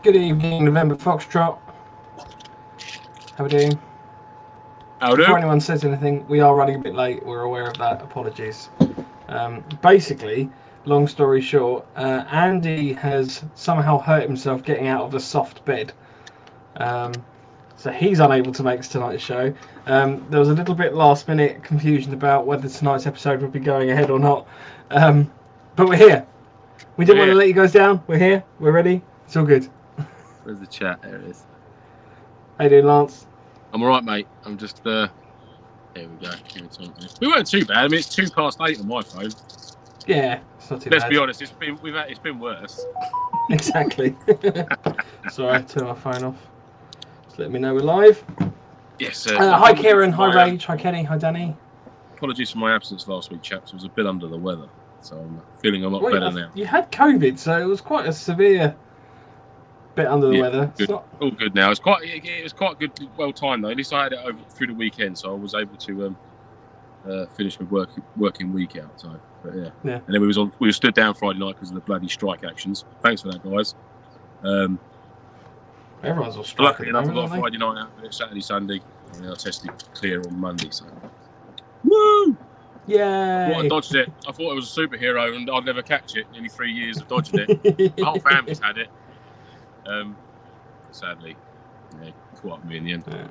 Good evening, November Foxtrot. How are we doing? Before anyone says anything, we are running a bit late. We're aware of that. Apologies. Basically, long story short, Andy has somehow hurt himself getting out of the soft bed. So he's unable to make tonight's show. There was a little bit last minute confusion about whether tonight's episode would be going ahead or not. But we're here. We didn't want to let you guys down. We're here. We're ready. It's all good. Where's the chat? There it is. How you doing, Lance? I'm alright, mate. I'm just here we go. We weren't too bad. I mean, it's 8:02 on my phone. Yeah, it's not too Let's bad. be honest. It's been worse. Exactly. Sorry, I turned my phone off. Just let me know we're live. Yes. Hi, Kieran. Hi, Rage. Hi, Kenny. Hi, Danny. Apologies for my absence last week, chaps. I was a bit under the weather, so I'm feeling a lot better now. You had COVID, so it was quite a severe bit under the weather. Good. All good now. It was quite good, well timed though. At least I had it over through the weekend, so I was able to finish my working week out. So, but yeah. And then we were stood down Friday night because of the bloody strike actions. Thanks for that, guys. Everyone's all striking. Luckily enough, I got Friday night out, Saturday, Sunday, and I tested clear on Monday. So, woo! Yay! I dodged it. I thought I was a superhero and I'd never catch it. Nearly 3 years of dodging it. The whole family's had it. Sadly, caught up with me in the end. Yeah.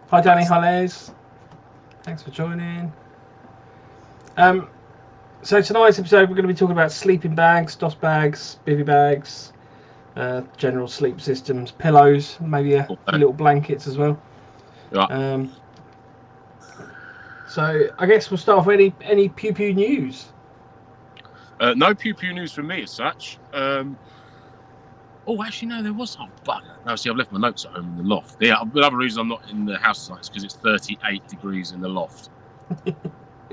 Hi, Danny. Hi, Les. Thanks for joining. So tonight's episode, we're going to be talking about sleeping bags, DOS bags, Bivi bags, general sleep systems, pillows, maybe a few little blankets as well. Right. So I guess we'll start off with any pew pew news. No pew pew news from me as such. Oh, actually, no, there was. Oh, bugger. No, see, I've left my notes at home in the loft. Yeah, the other reason I'm not in the house tonight is because it's 38 degrees in the loft.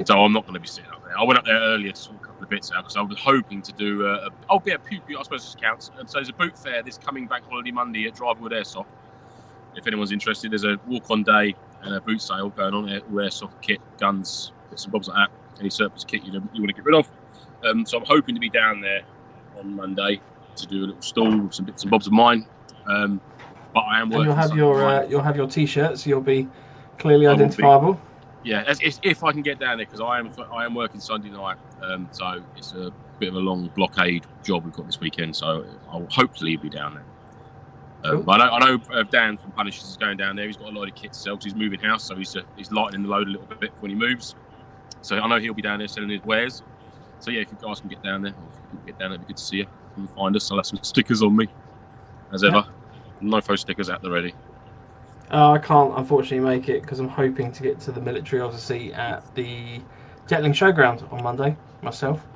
So I'm not going to be sitting up there. I went up there earlier to sort a couple of bits out because I was hoping to do a pew pew, I suppose this counts. So there's a boot fair this coming back holiday Monday at Driverwood Airsoft. If anyone's interested, there's a walk-on day and a boot sale going on at Airsoft kit, guns, bits and bobs like that. Any surplus kit you want to get rid of. So I'm hoping to be down there on Monday to do a little stall with some bits and bobs of mine, but I am working. And you'll have your t-shirts. So you'll be clearly identifiable. Yeah, if I can get down there because I am working Sunday night, so it's a bit of a long blockade job we've got this weekend. So I'll hopefully be down there. Cool. But I know Dan from Punishes is going down there. He's got a load of kit to sell because he's moving house, so he's lightening the load a little bit when he moves. So I know he'll be down there selling his wares. So yeah, if you guys can get down there, it'd be good to see you. Come find us. I'll have some stickers on me, as ever. NoFo stickers at the ready. I can't unfortunately make it because I'm hoping to get to the Military Odyssey at the Jetling Showground on Monday myself,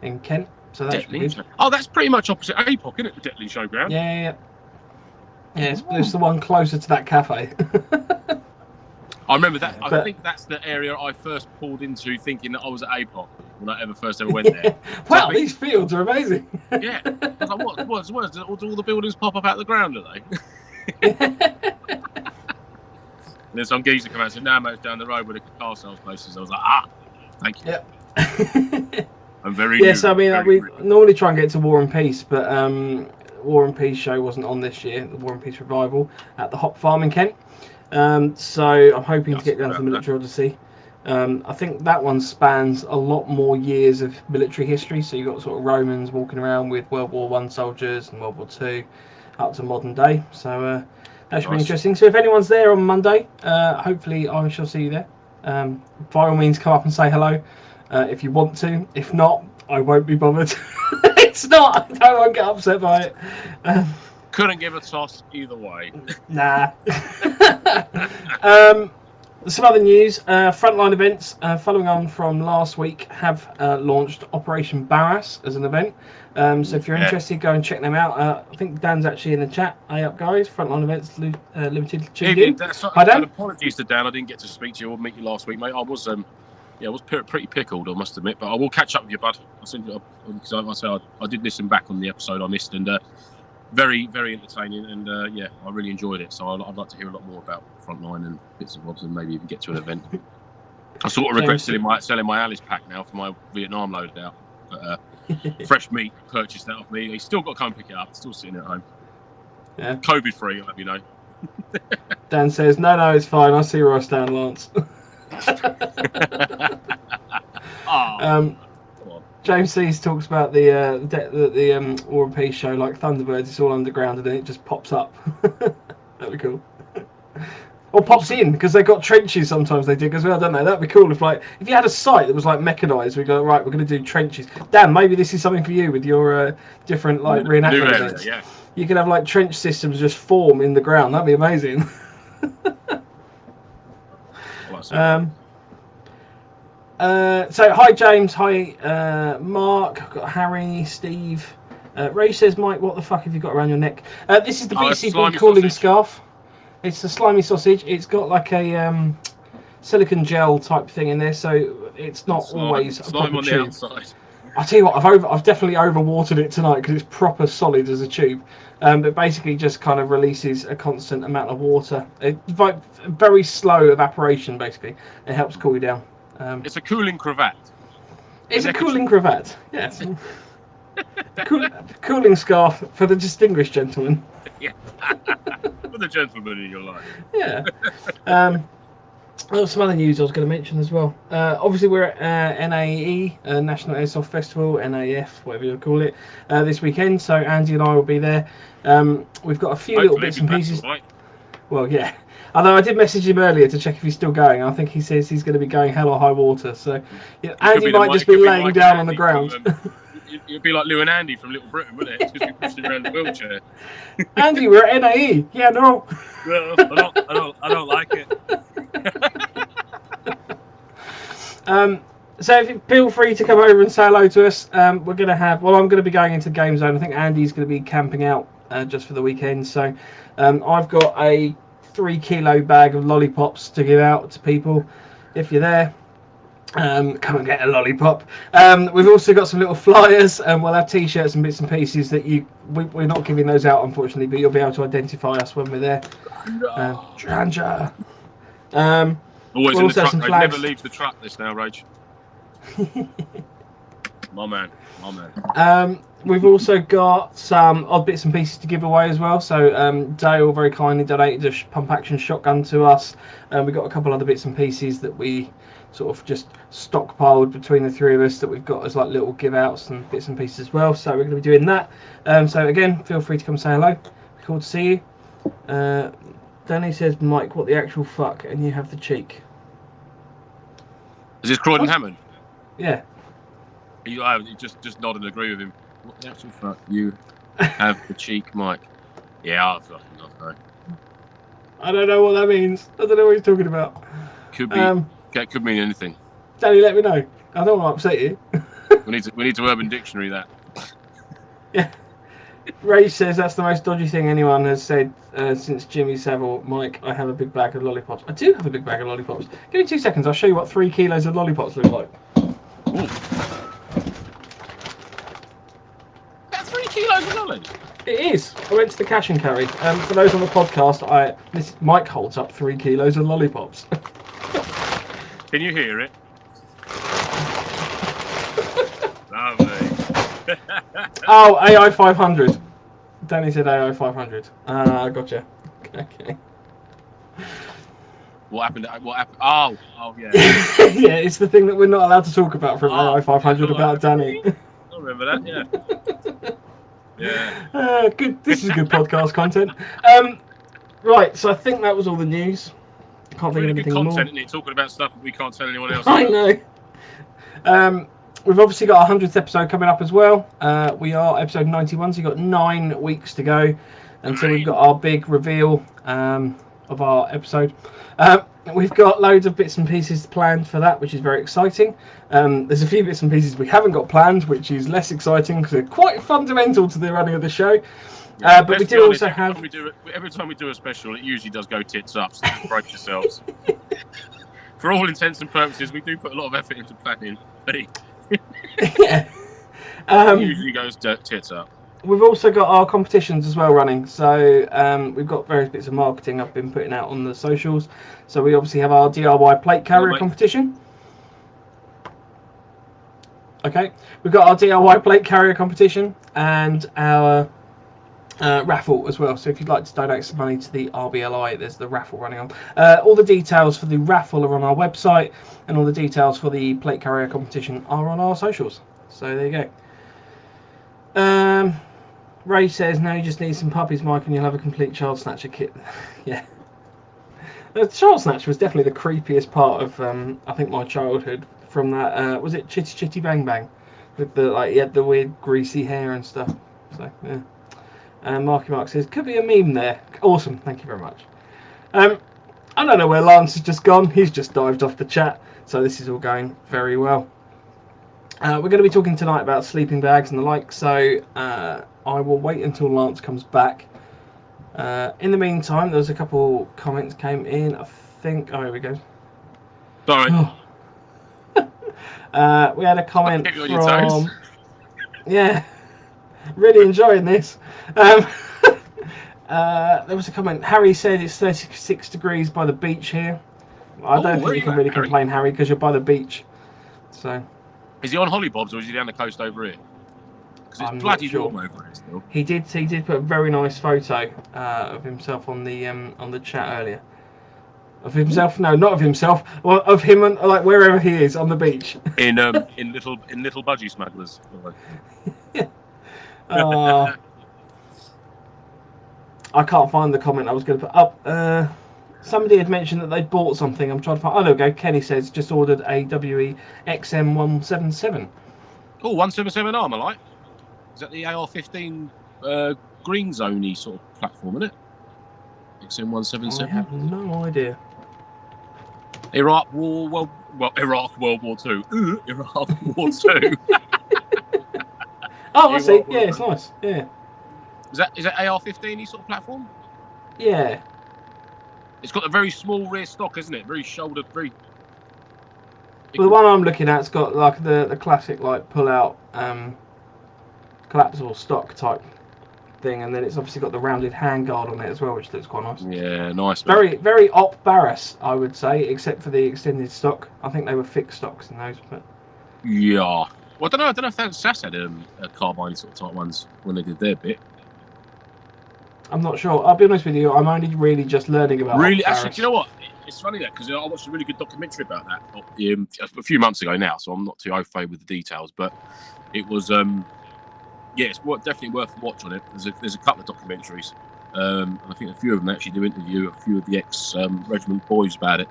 in Kent. So that should be good. Oh, that's pretty much opposite APOC, isn't it? The Jetling Showground. Yeah. It's the one closer to that cafe. I remember that. I think that's the area I first pulled into, thinking that I was at APOC when I first ever went there. Wow, these fields are amazing. Yeah. I was like, what? Do all the buildings pop up out of the ground, are they? And then some geezer come out and said, "No, mate, it's down the road where the car sales place is." I was like, thank you. Yep. I'm very Yes, I mean, we normally try and get to War and Peace, but War and Peace show wasn't on this year, the War and Peace revival at the Hop Farm in Kent. So I'm hoping to get down to the Military Odyssey. I think that one spans a lot more years of military history. So you've got sort of Romans walking around with World War I soldiers and World War II up to modern day. So that should be interesting. So if anyone's there on Monday, hopefully I shall see you there. By all means, come up and say hello if you want to. If not, I won't be bothered. It's not. I won't get upset by it. Couldn't give a toss either way. Nah. Some other news. Frontline events, following on from last week, have launched Operation Barras as an event. So if you're interested, go and check them out. I think Dan's actually in the chat. Hey up, guys. Frontline events limited. Tuned in. Hi, Dan. Apologies to Dan. I didn't get to speak to you or meet you last week, mate. I was pretty pickled, I must admit. But I will catch up with you, bud. I'll send you because I did listen back on the episode I missed, and very, very entertaining, and I really enjoyed it. So I'd like to hear a lot more about Frontline and bits and bobs, and maybe even get to an event. I sort of regret selling my Alice pack now for my Vietnam loadout. But fresh meat purchased out of me. He's still got to come and pick it up. It's still sitting at home. Yeah. COVID free, I'll let you know. Dan says, no, it's fine. I see where I stand, Lance. James Seas talks about the War and Peace show like Thunderbirds. It's all underground and then it just pops up. That'd be cool. Or pops in, because they've got trenches sometimes they dig as well, don't they? That'd be cool if you had a site that was like mechanised. We go, right, we're going to do trenches. Dan, maybe this is something for you with your different reenactment events. Yeah. You could have like trench systems just form in the ground. That'd be amazing. So hi James, hi Mark, I've got Harry, Steve. Ray says, Mike, what the fuck have you got around your neck? This is the BC cooling scarf. It's a slimy sausage. It's got like a silicone gel type thing in there, so it's not always a proper tube. The outside. I tell you what, I've definitely overwatered it tonight because it's proper solid as a tube. But basically just kind of releases a constant amount of water. Very slow evaporation, basically. It helps cool you down. It's a cooling cravat. It's a cooling cravat, yes. Cooling scarf for the distinguished gentleman. Yeah. For the gentleman in your life. Yeah. Some other news I was going to mention as well. Obviously, we're at NAE, National Airsoft Festival, NAF, whatever you call it, this weekend. So Andy and I will be there. We've got a few little bits and pieces. Right. Well, yeah. Although I did message him earlier to check if he's still going. I think he says he's going to be going hell or high water. So yeah, Andy might just be laying down on the ground. It'd be like Lou and Andy from Little Britain, wouldn't it? Just be pushing around the wheelchair. Andy, we're at NAE. Yeah, no. Well, I don't like it. So if you feel free to come over and say hello to us. We're going to have. Well, I'm going to be going into Game Zone. I think Andy's going to be camping out just for the weekend. So I've got a 3 kilo bag of lollipops to give out to people. If you're there, come and get a lollipop. We've also got some little flyers, and we'll have t-shirts and bits and pieces that we're not giving those out, unfortunately, but you'll be able to identify us when we're there. Dranja. Always in the truck. Rage never leaves the truck. This now, Rage. My man. We've also got some odd bits and pieces to give away as well. So Dale very kindly donated a pump action shotgun to us. We've got a couple other bits and pieces that we sort of just stockpiled between the three of us that we've got as like little give outs and bits and pieces as well. So we're going to be doing that. So again, feel free to come say hello. Cool to see you. Danny says, Mike, what the actual fuck? And you have the cheek. Is this Croydon Hammond? Yeah. You just nod and agree with him. What the actual fuck? You have the cheek, Mike. Yeah, I fucking don't know. I don't know what that means. I don't know what he's talking about. Could be. It could mean anything. Danny, let me know. I don't want to upset you. we need to Urban Dictionary that. Yeah. Ray says that's the most dodgy thing anyone has said since Jimmy Savile. Mike, I have a big bag of lollipops. I do have a big bag of lollipops. Give me 2 seconds. I'll show you what 3 kilos of lollipops look like. Ooh. That's 3 kilos of lolly. It is. I went to the cash and carry. For those on the podcast, Mike holds up 3 kilos of lollipops. Can you hear it? Lovely. Oh, AI 500. Danny said AI 500. Gotcha. Okay. What happened? Oh, yeah. Yeah, it's the thing that we're not allowed to talk about from AI 500 about Danny. I remember that. Yeah. Yeah. Good. This is good podcast content. Right. So I think that was all the news. Can't think of anything more. Content, isn't it? Talking about stuff that we can't tell anyone else. I know. We've obviously got our 100th episode coming up as well. We are episode 91, so you've got 9 weeks to go until we've got our big reveal of our episode. We've got loads of bits and pieces planned for that, which is very exciting. There's a few bits and pieces we haven't got planned, which is less exciting because they're quite fundamental to the running of the show. Yeah, but we do also have... Every time we do a special, it usually does go tits up, so just brace yourselves. For all intents and purposes, we do put a lot of effort into planning. Yeah. It usually goes tits up. We've also got our competitions as well running. So we've got various bits of marketing I've been putting out on the socials. So we obviously have our DIY plate carrier competition. Okay, we've got our DIY plate carrier competition and our raffle as well. So if you'd like to donate some money to the RBLI, there's the raffle running on. All the details for the raffle are on our website, and all the details for the plate carrier competition are on our socials. So there you go. Ray says, now you just need some puppies, Mike, and you'll have a complete child snatcher kit. Yeah. The child snatcher was definitely the creepiest part of, I think, my childhood. From that, was it Chitty Chitty Bang Bang? With the, he had the weird greasy hair and stuff. So, yeah. And Marky Mark says, could be a meme there. Awesome, thank you very much. I don't know where Lance has just gone. He's just dived off the chat. So this is all going very well. We're going to be talking tonight about sleeping bags and the like. So I will wait until Lance comes back. In the meantime, there's a couple comments came in. I think. Oh, here we go. Sorry. Oh. We had a comment from. Yeah, really enjoying this. There was a comment. Harry said it's 36 degrees by the beach here. I don't think you can really complain, Harry, because you're by the beach. So. Is he on Hollybobs or is he down the coast over here? Because it's bloody warm over here still. He did put a very nice photo of himself on the chat earlier. Of himself? No, not of himself. Well, of him, and like wherever he is on the beach. In little budgie smugglers. I can't find the comment I was going to put up. Somebody had mentioned that they'd bought something. I'm trying to find. Oh, there we go. Kenny says just ordered a WE XM177. Oh, 177 Armalite. Is that the AR-15 green zone-y sort of platform, isn't it? XM177. I have no idea. Iraq World War II. Iraq War II. Oh, I see. Yeah, it's nice. Yeah. Is that AR-15 sort of platform? Yeah. It's got a very small rear stock, isn't it? Very shouldered, very. Well, the one I'm looking at's got like the classic like pull out collapsible stock type thing, and then it's obviously got the rounded handguard on it as well, which looks quite nice. Yeah, nice. Very, very op Barras, I would say, except for the extended stock. I think they were fixed stocks in those, but. Yeah. Well, I don't know if SAS had a carbine sort of type ones when they did their bit. I'm not sure. I'll be honest with you. I'm only really just learning about. Really, actually, do you know what? It's funny that because I watched a really good documentary about that a few months ago now, so I'm not too au fait with the details, but it was yeah, it's definitely worth a watch on it. There's a couple of documentaries, and I think a few of them actually do interview a few of the ex-regiment boys about it.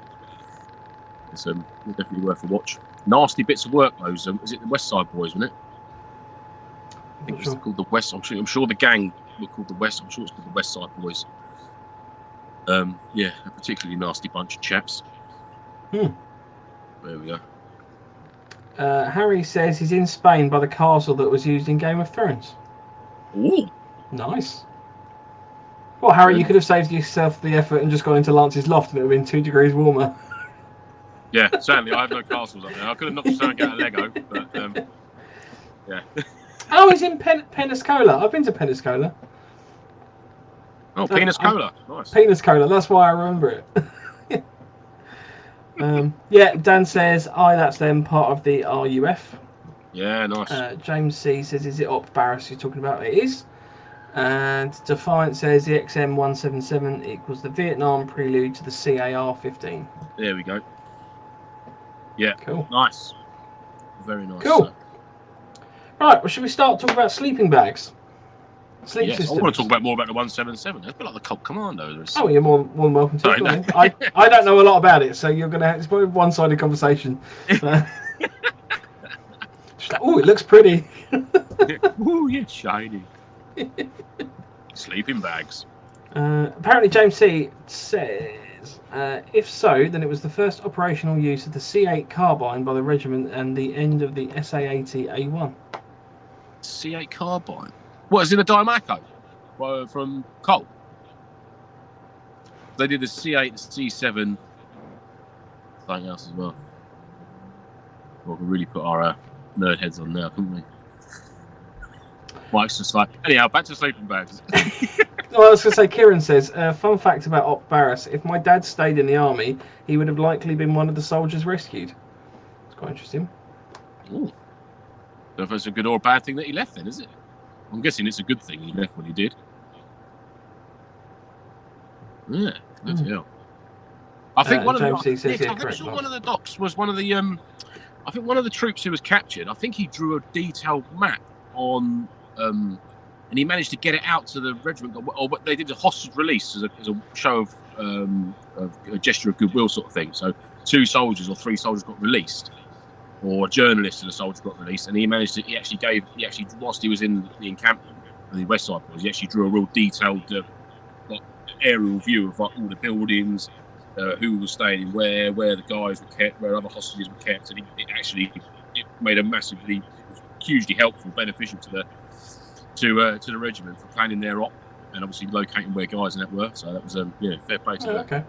It's definitely worth a watch. Nasty bits of work, those. Is it the West Side Boys, wasn't it? I think it's called the West. I'm sure the gang were called the West. I'm sure it's called the West Side Boys. Yeah, a particularly nasty bunch of chaps. There we go. Harry says he's in Spain by the castle that was used in Game of Thrones. Ooh, nice. Well, Harry, you could have saved yourself the effort and just gone into Lance's loft, and it would have been 2 degrees warmer. Yeah, sadly, I have no castles up there. I could have knocked something out of Lego, but yeah. Oh, he's in Pensacola. I've been to Pensacola. Oh, Penis Cola. Nice. Penis Cola, that's why I remember it. Yeah, Dan says, that's them, part of the RUF. Yeah, nice. James C says, is it Op Barras you're talking about? It is. And Defiant says, the XM177 equals the Vietnam prelude to the CAR-15. There we go. Yeah, cool. Nice. Very nice. Cool. Right, well, should we start talking about sleeping bags? Sleep systems. I want to talk more about the 177. It's a bit like the Colt Commando. Oh, you're more than welcome to. No. I don't know a lot about it, so you're going to have it's probably a one-sided conversation. Oh, it looks pretty. Oh, yeah, shiny. Sleeping bags. Apparently, James C says, if so, then it was the first operational use of the C8 carbine by the regiment and the end of the SA-80A1. C8 carbine? What, is it a Dimaco from Colt? They did the C8, the C7, something else as well. We could really put our nerd heads on now, couldn't we? Mike's just like, anyhow, back to sleeping bags. Well, I was going to say, Kieran says, fun fact about Op Barras, if my dad stayed in the army, he would have likely been one of the soldiers rescued. It's quite interesting. Ooh. don't know if it's a good or a bad thing that he left then, is it? I'm guessing it's a good thing he left when he did. Yeah, bloody hell. I think one of James the, says, I'm pretty sure one of the docs was one of the I think one of the troops who was captured. I think he drew a detailed map on, and he managed to get it out to the regiment. Or what they did a hostage release as a show of a gesture of goodwill sort of thing. So 2 soldiers or 3 soldiers got released, or a journalist and a soldier got released, and he actually whilst he was in the encampment on the West Side Boys, he actually drew a real detailed aerial view of all the buildings, who was staying in where the guys were kept, where other hostages were kept, and it made a hugely helpful, beneficial to the regiment for planning their op and obviously locating where guys and that were. So that was fair play to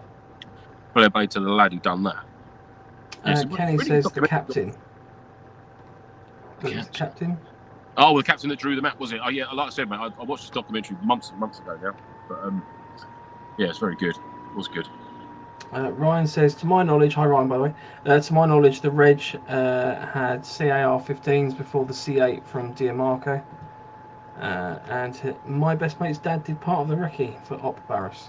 fair play to the lad who done that. Kenny says the captain. Captain. Oh, well, the captain that drew the map, was it? Oh, yeah. Like I said, mate, I watched this documentary months and months ago now, but yeah, it's very good. It was good. Ryan says, to my knowledge, hi Ryan, by the way. To my knowledge, the Reg had CAR-15s before the C8 from Diamarco. And my best mate's dad did part of the recce for Op Barras.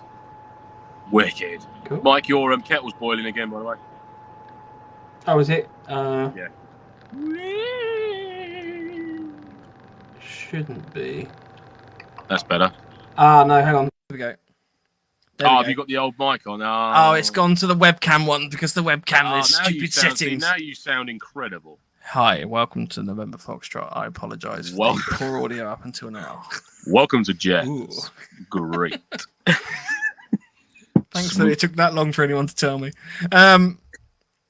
Wicked. Cool. Mike, your kettle's boiling again, by the way. Oh, is it? Yeah. Shouldn't be. That's better. No, hang on. There we go. Have you got the old mic on? Oh, it's gone to the webcam one because the webcam has stupid settings. Now you sound incredible. Hi, welcome to November Foxtrot. I apologise for the poor audio up until now. Welcome to Jets. Ooh. Great. Thanks that it took that long for anyone to tell me.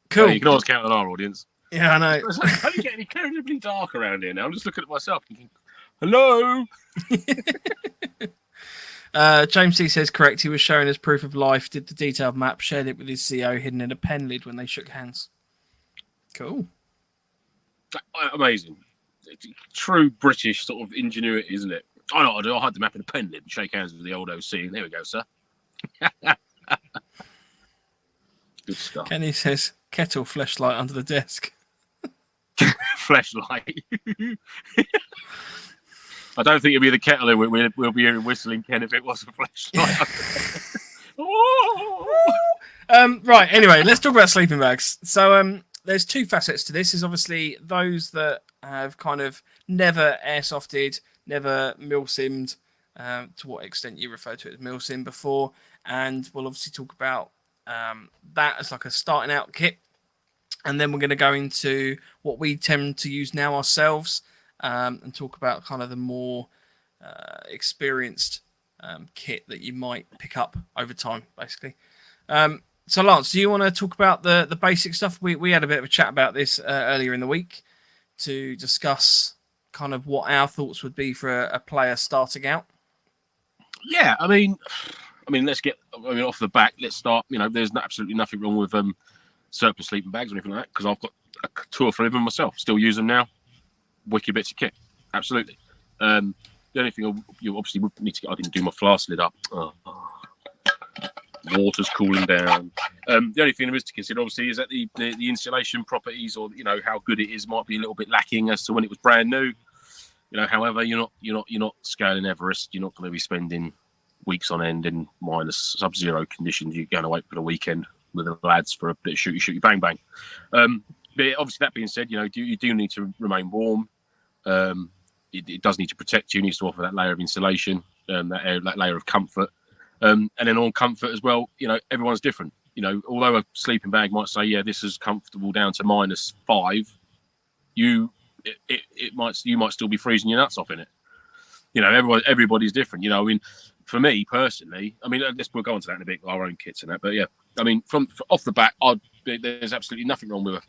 Cool. You can always count on our audience. Yeah, I know. How do you get incredibly dark around here now? I'm just looking at myself thinking, hello? James C says correct. He was showing as proof of life, did the detailed map, shared it with his CO hidden in a pen lid when they shook hands. Cool. Amazing. True British sort of ingenuity, isn't it? I know what I'll do. I'll hide the map in a pen lid and shake hands with the old OC. And there we go, sir. Good stuff. Kenny says kettle fleshlight under the desk. Fleshlight. I don't think it'll be the kettle. We'll be hearing whistling Ken if it was a fleshlight. Right. Anyway, let's talk about sleeping bags. So there's 2 facets to this. Is obviously those that have kind of never airsofted, never MilSimmed, to what extent you refer to it as MilSim before, and we'll obviously talk about that as like a starting out kit, and then we're going to go into what we tend to use now ourselves, and talk about kind of the more experienced kit that you might pick up over time, basically. So, Lance, do you want to talk about the basic stuff? We had a bit of a chat about this earlier in the week to discuss kind of what our thoughts would be for a player starting out. I mean, let's get off the back. Let's start. There's absolutely nothing wrong with surplus sleeping bags or anything like that, because I've got 2 or 3 of them myself. Still use them now. Wicked bits of kit. Absolutely. The only thing you obviously would need to get, I didn't do my flask lid up. Water's cooling down. The only thing there is to consider, obviously, is that the insulation properties, or how good it is, might be a little bit lacking as to when it was brand new. However, you're not scaling Everest. You're not going to be spending weeks on end in minus sub-zero conditions. You're going to wait for the weekend with the lads for a bit of shooty bang bang. But obviously, that being said, you do need to remain warm. It does need to protect you. It needs to offer that layer of insulation, that layer of comfort. And then on comfort as well, everyone's different. Although a sleeping bag might say, yeah, this is comfortable down to -5, you might still be freezing your nuts off in it. Everybody's different. For me personally, we'll go on to that in a bit, our own kits and that. But yeah, from off the bat, there's absolutely nothing wrong with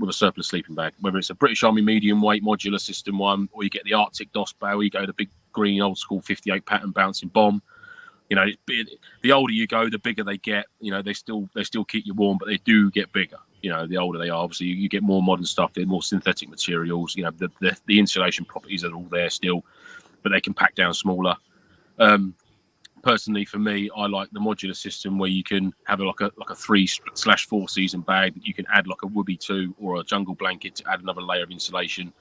a surplus sleeping bag, whether it's a British Army medium weight modular system one, or you get the Arctic DOS bag, or you go the big green old school 58 pattern bouncing bomb. The older you go, the bigger they get. They still keep you warm, but they do get bigger. The older they are, obviously, you get more modern stuff. They're more synthetic materials. The insulation properties are all there still, but they can pack down smaller. Personally, for me, I like the modular system where you can have like a 3/4 season bag that you can add like a Whoopee 2 or a jungle blanket to add another layer of insulation.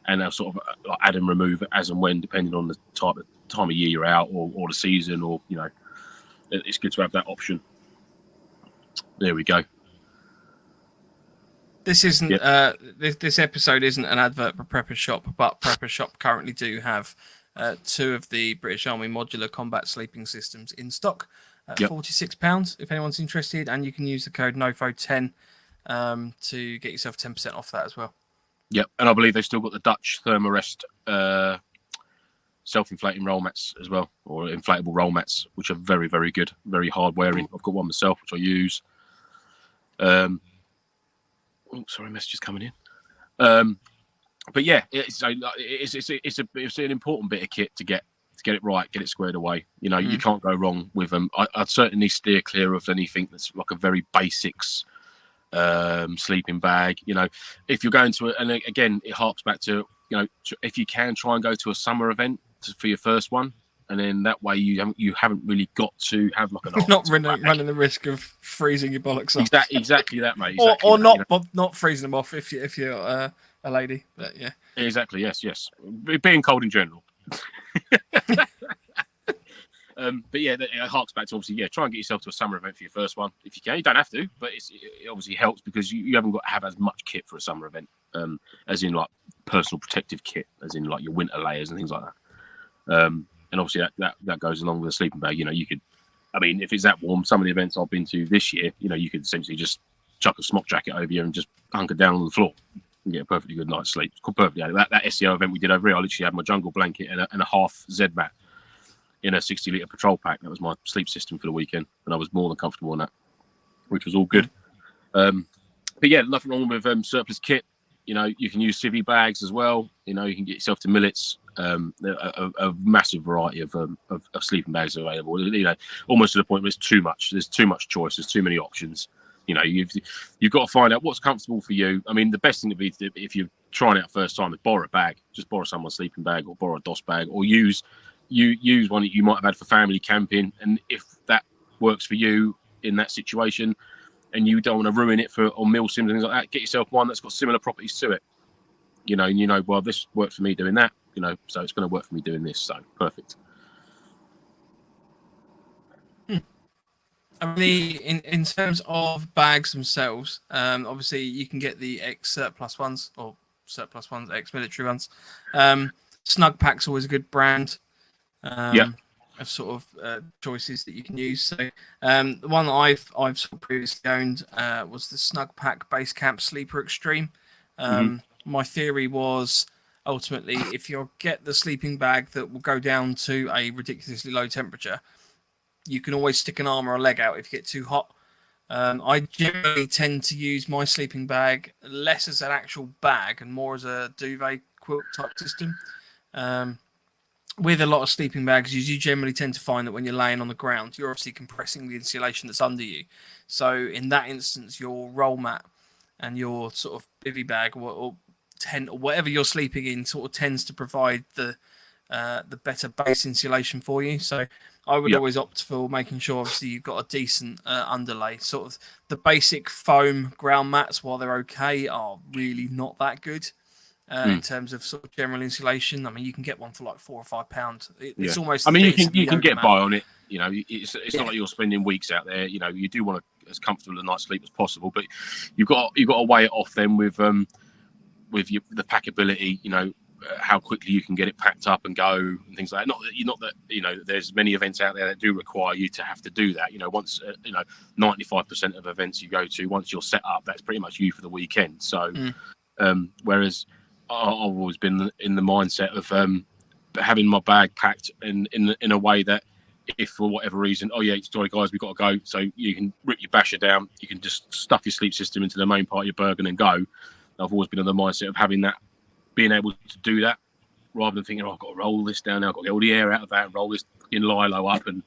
and they'll sort of like add and remove as and when, depending on the time of year you're out or the season, or it's good to have that option. There we go. This isn't this episode isn't an advert for Prepper Shop, but Prepper Shop currently do have 2 of the British Army modular combat sleeping systems in stock at £46 if anyone's interested, and you can use the code NoFo10 to get yourself 10% off that as well. Yep, and I believe they've still got the Dutch Thermarest self-inflating roll mats as well, or inflatable roll mats, which are very, very good, very hard wearing. I've got one myself, which I use. Sorry, messages coming in. But yeah, it's an important bit of kit to get it right, get it squared away. You can't go wrong with them. I'd certainly steer clear of anything that's like a very basics sleeping bag. If you're going to and again, it harks back to if you can try and go to a summer event for your first one, and then that way you haven't really got to have like an not running the risk of freezing your bollocks off. Exactly that, mate. Or not freezing them off if you're a lady. But yeah. Exactly. Yes. Being cold in general. But yeah, it harks back to obviously try and get yourself to a summer event for your first one if you can. You don't have to, but it obviously helps because you haven't got to have as much kit for a summer event, as in like personal protective kit, as in like your winter layers and things like that. And obviously that goes along with a sleeping bag. You could, if it's that warm, some of the events I've been to this year, you could essentially just chuck a smock jacket over you and just hunker down on the floor and get a perfectly good night's sleep. It's perfectly. That SEO event we did over here, I literally had my jungle blanket and a half Z mat in a 60-litre patrol pack. That was my sleep system for the weekend, and I was more than comfortable in that, which was all good. But yeah, nothing wrong with surplus kit. You can use Bivi Bags as well. You can get yourself to Millets. A massive variety of sleeping bags available. Almost to the point where it's too much. There's too much choice. There's too many options. You've got to find out what's comfortable for you. The best thing to be if you're trying it out first time is borrow a bag. Just borrow someone's sleeping bag or borrow a DOS bag, or use one that you might have had for family camping. And if that works for you in that situation, and you don't want to ruin it on MilSims and things like that, get yourself one that's got similar properties to it. Well, this worked for me doing that. So it's going to work for me doing this. So perfect. In terms of bags themselves, obviously you can get the ex-surplus ones or surplus ones, ex-military ones. Snug Pack's always a good brand. Of sort of choices that you can use. So the one that I've sort of previously owned was the Snug Pack Base Camp Sleeper Extreme. My theory was ultimately if you get the sleeping bag that will go down to a ridiculously low temperature, you can always stick an arm or a leg out if you get too hot. I generally tend to use my sleeping bag less as an actual bag and more as a duvet quilt type system. With a lot of sleeping bags, you generally tend to find that when you're laying on the ground, you're obviously compressing the insulation that's under you. So in that instance, your roll mat and your sort of bivy bag or tent or whatever you're sleeping in sort of tends to provide the better base insulation for you. So I would always opt for making sure obviously you've got a decent underlay. Sort of the basic foam ground mats, while they're okay, are really not that good. In terms of sort of general insulation. You can get one for like £4 or £5. It's almost. You can get by on it. It's not like you're spending weeks out there. You do want as comfortable a night's sleep as possible, but you've got to weigh it off then with the packability. How quickly you can get it packed up and go and things like that. Not that there's many events out there that do require you to have to do that. Once 95% of events you go to, once you're set up, that's pretty much you for the weekend. So whereas I've always been in the mindset of having my bag packed in a way that if for whatever reason, sorry guys, we've got to go. So you can rip your basher down. You can just stuff your sleep system into the main part of your Bergen and go. I've always been in the mindset of having that, being able to do that, rather than thinking, I've got to roll this down now. I've got to get all the air out of that and roll this in lilo up and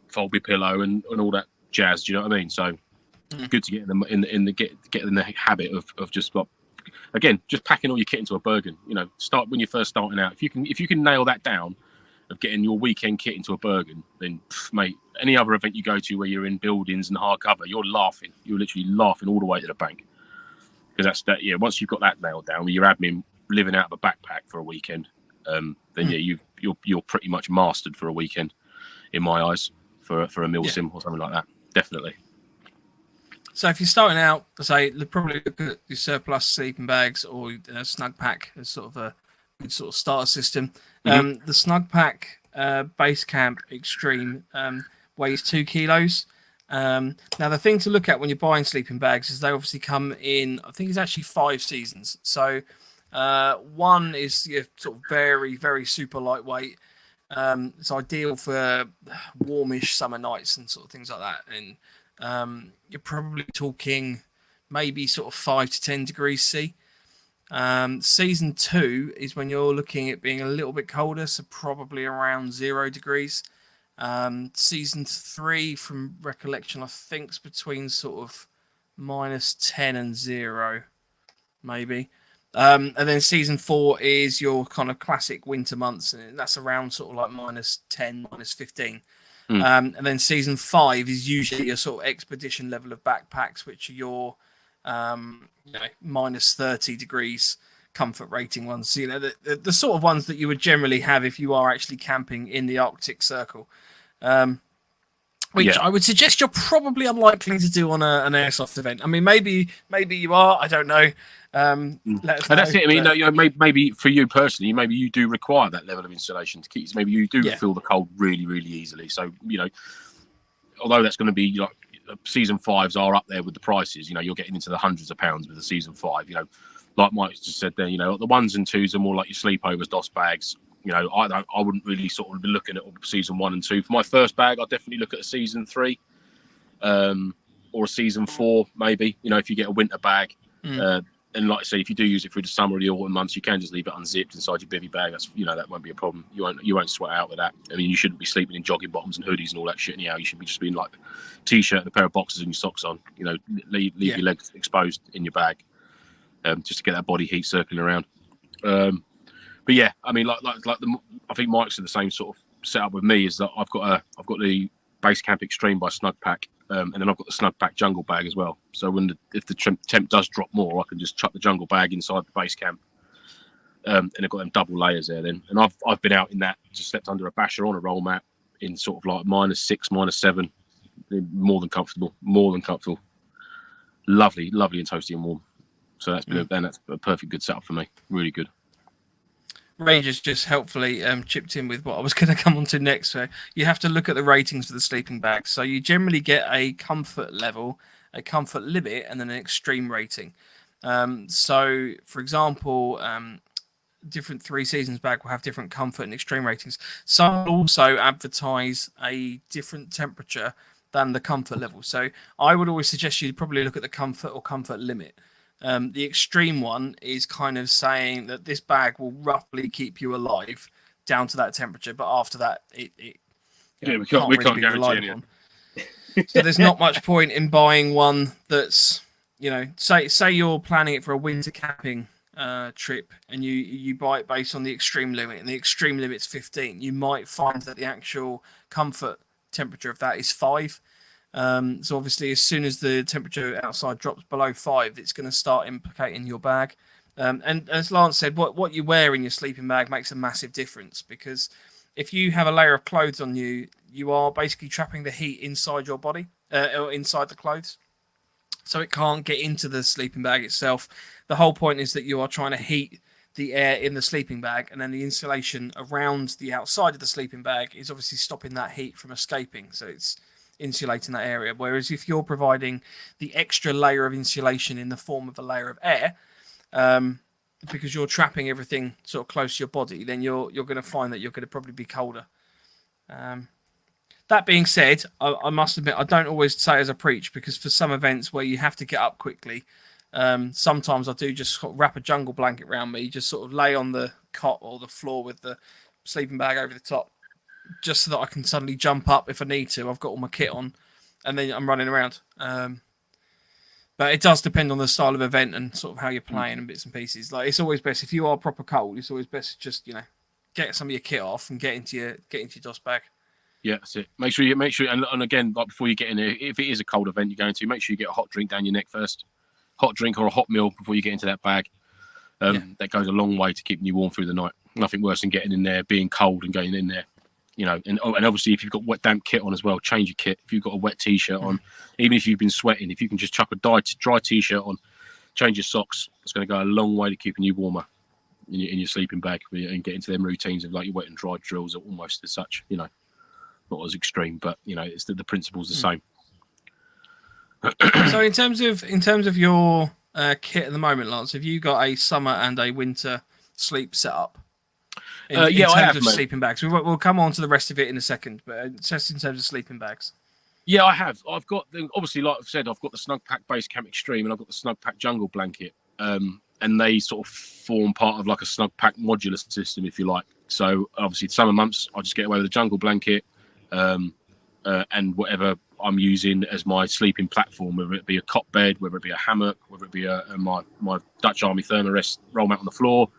fold my pillow and all that jazz. Do you know what I mean? So good to get in the habit of just like, again, just packing all your kit into a Bergen. Start when you're first starting out. If you can nail that down of getting your weekend kit into a Bergen, then mate, any other event you go to where you're in buildings and hard cover, you're literally laughing all the way to the bank. Because that's that. Yeah, once you've got that nailed down with your admin living out of a backpack for a weekend, then yeah, you're pretty much mastered for a weekend, in my eyes, for a MilSim or something like that. Definitely. So if you're starting out, say, probably look at your surplus sleeping bags or a snug pack as sort of a good sort of starter system. The snug pack base camp extreme weighs 2 kilos. Now the thing to look at when you're buying sleeping bags is they obviously come in, I think it's actually 5 seasons. So one is your sort of very, very super lightweight. It's ideal for warmish summer nights and sort of things like that. And you're probably talking maybe sort of 5 to 10 degrees C. Season 2 is when you're looking at being a little bit colder, so probably around 0 degrees. Season 3, from recollection, I think is between sort of -10 and 0, maybe. And then season 4 is your kind of classic winter months, and that's around sort of like -10, -15. And then season 5 is usually your sort of expedition level of backpacks, which are your -30 degrees comfort rating ones. So, the sort of ones that you would generally have if you are actually camping in the Arctic Circle. Which I would suggest you're probably unlikely to do on an airsoft event. I mean, maybe you are. I don't know. Let us know. That's it. I mean, maybe for you personally, maybe you do require that level of insulation to keep. Maybe you do feel the cold really, really easily. So although that's going to be like season 5s are up there with the prices. You're getting into the hundreds of pounds with the season 5. Like Mike just said there. The 1s and 2s are more like your sleepovers, DOS bags. I wouldn't really sort of be looking at season 1 and 2. For my first bag, I'd definitely look at a season 3 or a season 4, maybe. If you get a winter bag. And like I say, if you do use it through the summer or the autumn months, you can just leave it unzipped inside your bivy bag. That's that won't be a problem. You won't sweat out with that. I mean, you shouldn't be sleeping in jogging bottoms and hoodies and all that shit anyhow. You should be just being like t-shirt and a pair of boxers and your socks on. Leave your legs exposed in your bag, just to get that body heat circling around. But yeah, I mean, I think Mike's in the same sort of setup with me. Is that I've got the Base Camp Extreme by Snug Pack, and then I've got the Snug Pack Jungle Bag as well. So if the temp does drop more, I can just chuck the Jungle Bag inside the base camp, and I've got them double layers there. Then, and I've been out in that, just slept under a basher on a roll mat in sort of like -6, -7, more than comfortable. Lovely and toasty and warm. So that's a perfect good setup for me. Really good. Rangers just helpfully chipped in with what I was going to come on to next. So you have to look at the ratings for the sleeping bags. So you generally get a comfort level, a comfort limit, and then an extreme rating. So, for example, different 3 seasons bag will have different comfort and extreme ratings. Some will also advertise a different temperature than the comfort level. So I would always suggest you probably look at the comfort or comfort limit. The extreme one is kind of saying that this bag will roughly keep you alive down to that temperature, but after that, we can't guarantee anything. So there's not much point in buying one that's, say you're planning it for a winter camping trip, and you buy it based on the extreme limit, and the extreme limit's 15. You might find that the actual comfort temperature of that is 5. So obviously, as soon as the temperature outside drops below 5, it's going to start implicating your bag. And as Lance said, what you wear in your sleeping bag makes a massive difference, because if you have a layer of clothes on you, you are basically trapping the heat inside your body, or inside the clothes. So it can't get into the sleeping bag itself. The whole point is that you are trying to heat the air in the sleeping bag, and then the insulation around the outside of the sleeping bag is obviously stopping that heat from escaping. So it's insulating that area. Whereas if you're providing the extra layer of insulation in the form of a layer of air, because you're trapping everything sort of close to your body, then you're going to find that you're going to probably be colder. That being said, I must admit, I don't always say as a preach, because for some events where you have to get up quickly, sometimes I do just wrap a jungle blanket around me, just sort of lay on the cot or the floor with the sleeping bag over the top, just so that I can suddenly jump up if I need to. I've got all my kit on, and then I'm running around. But it does depend on the style of event and sort of how you're playing and bits and pieces. Like, it's always best if you are proper cold. It's always best to just get some of your kit off and get into your DOS bag. Yeah, that's it. Make sure, and again, like before you get in there, if it is a cold event you're going to, make sure you get a hot drink down your neck first. Hot drink or a hot meal before you get into that bag. That goes a long way to keeping you warm through the night. Nothing worse than getting in there, being cold and going in there. And obviously if you've got wet damp kit on as well, change your kit. If you've got a wet t-shirt on, even if you've been sweating, if you can just chuck a dry t-shirt on, change your socks, it's going to go a long way to keeping you warmer in your sleeping bag and get into them routines of like your wet and dry drills are almost as such, not as extreme, but it's the principle's the same. So in terms of your kit at the moment, Lance, have you got a summer and a winter sleep setup? In terms I have, of sleeping bags. We'll come on to the rest of it in a second, but just in terms of sleeping bags. Yeah, I have. I've got obviously, like I've said, I've got the Snug Pack Base Camp Extreme and I've got the Snug Pack Jungle Blanket. And they sort of form part of like a Snug Pack modular system, if you like. So obviously, summer months, I just get away with the Jungle Blanket and whatever I'm using as my sleeping platform, whether it be a cot bed, whether it be a hammock, whether it be my Dutch Army Thermarest roll mat on the floor.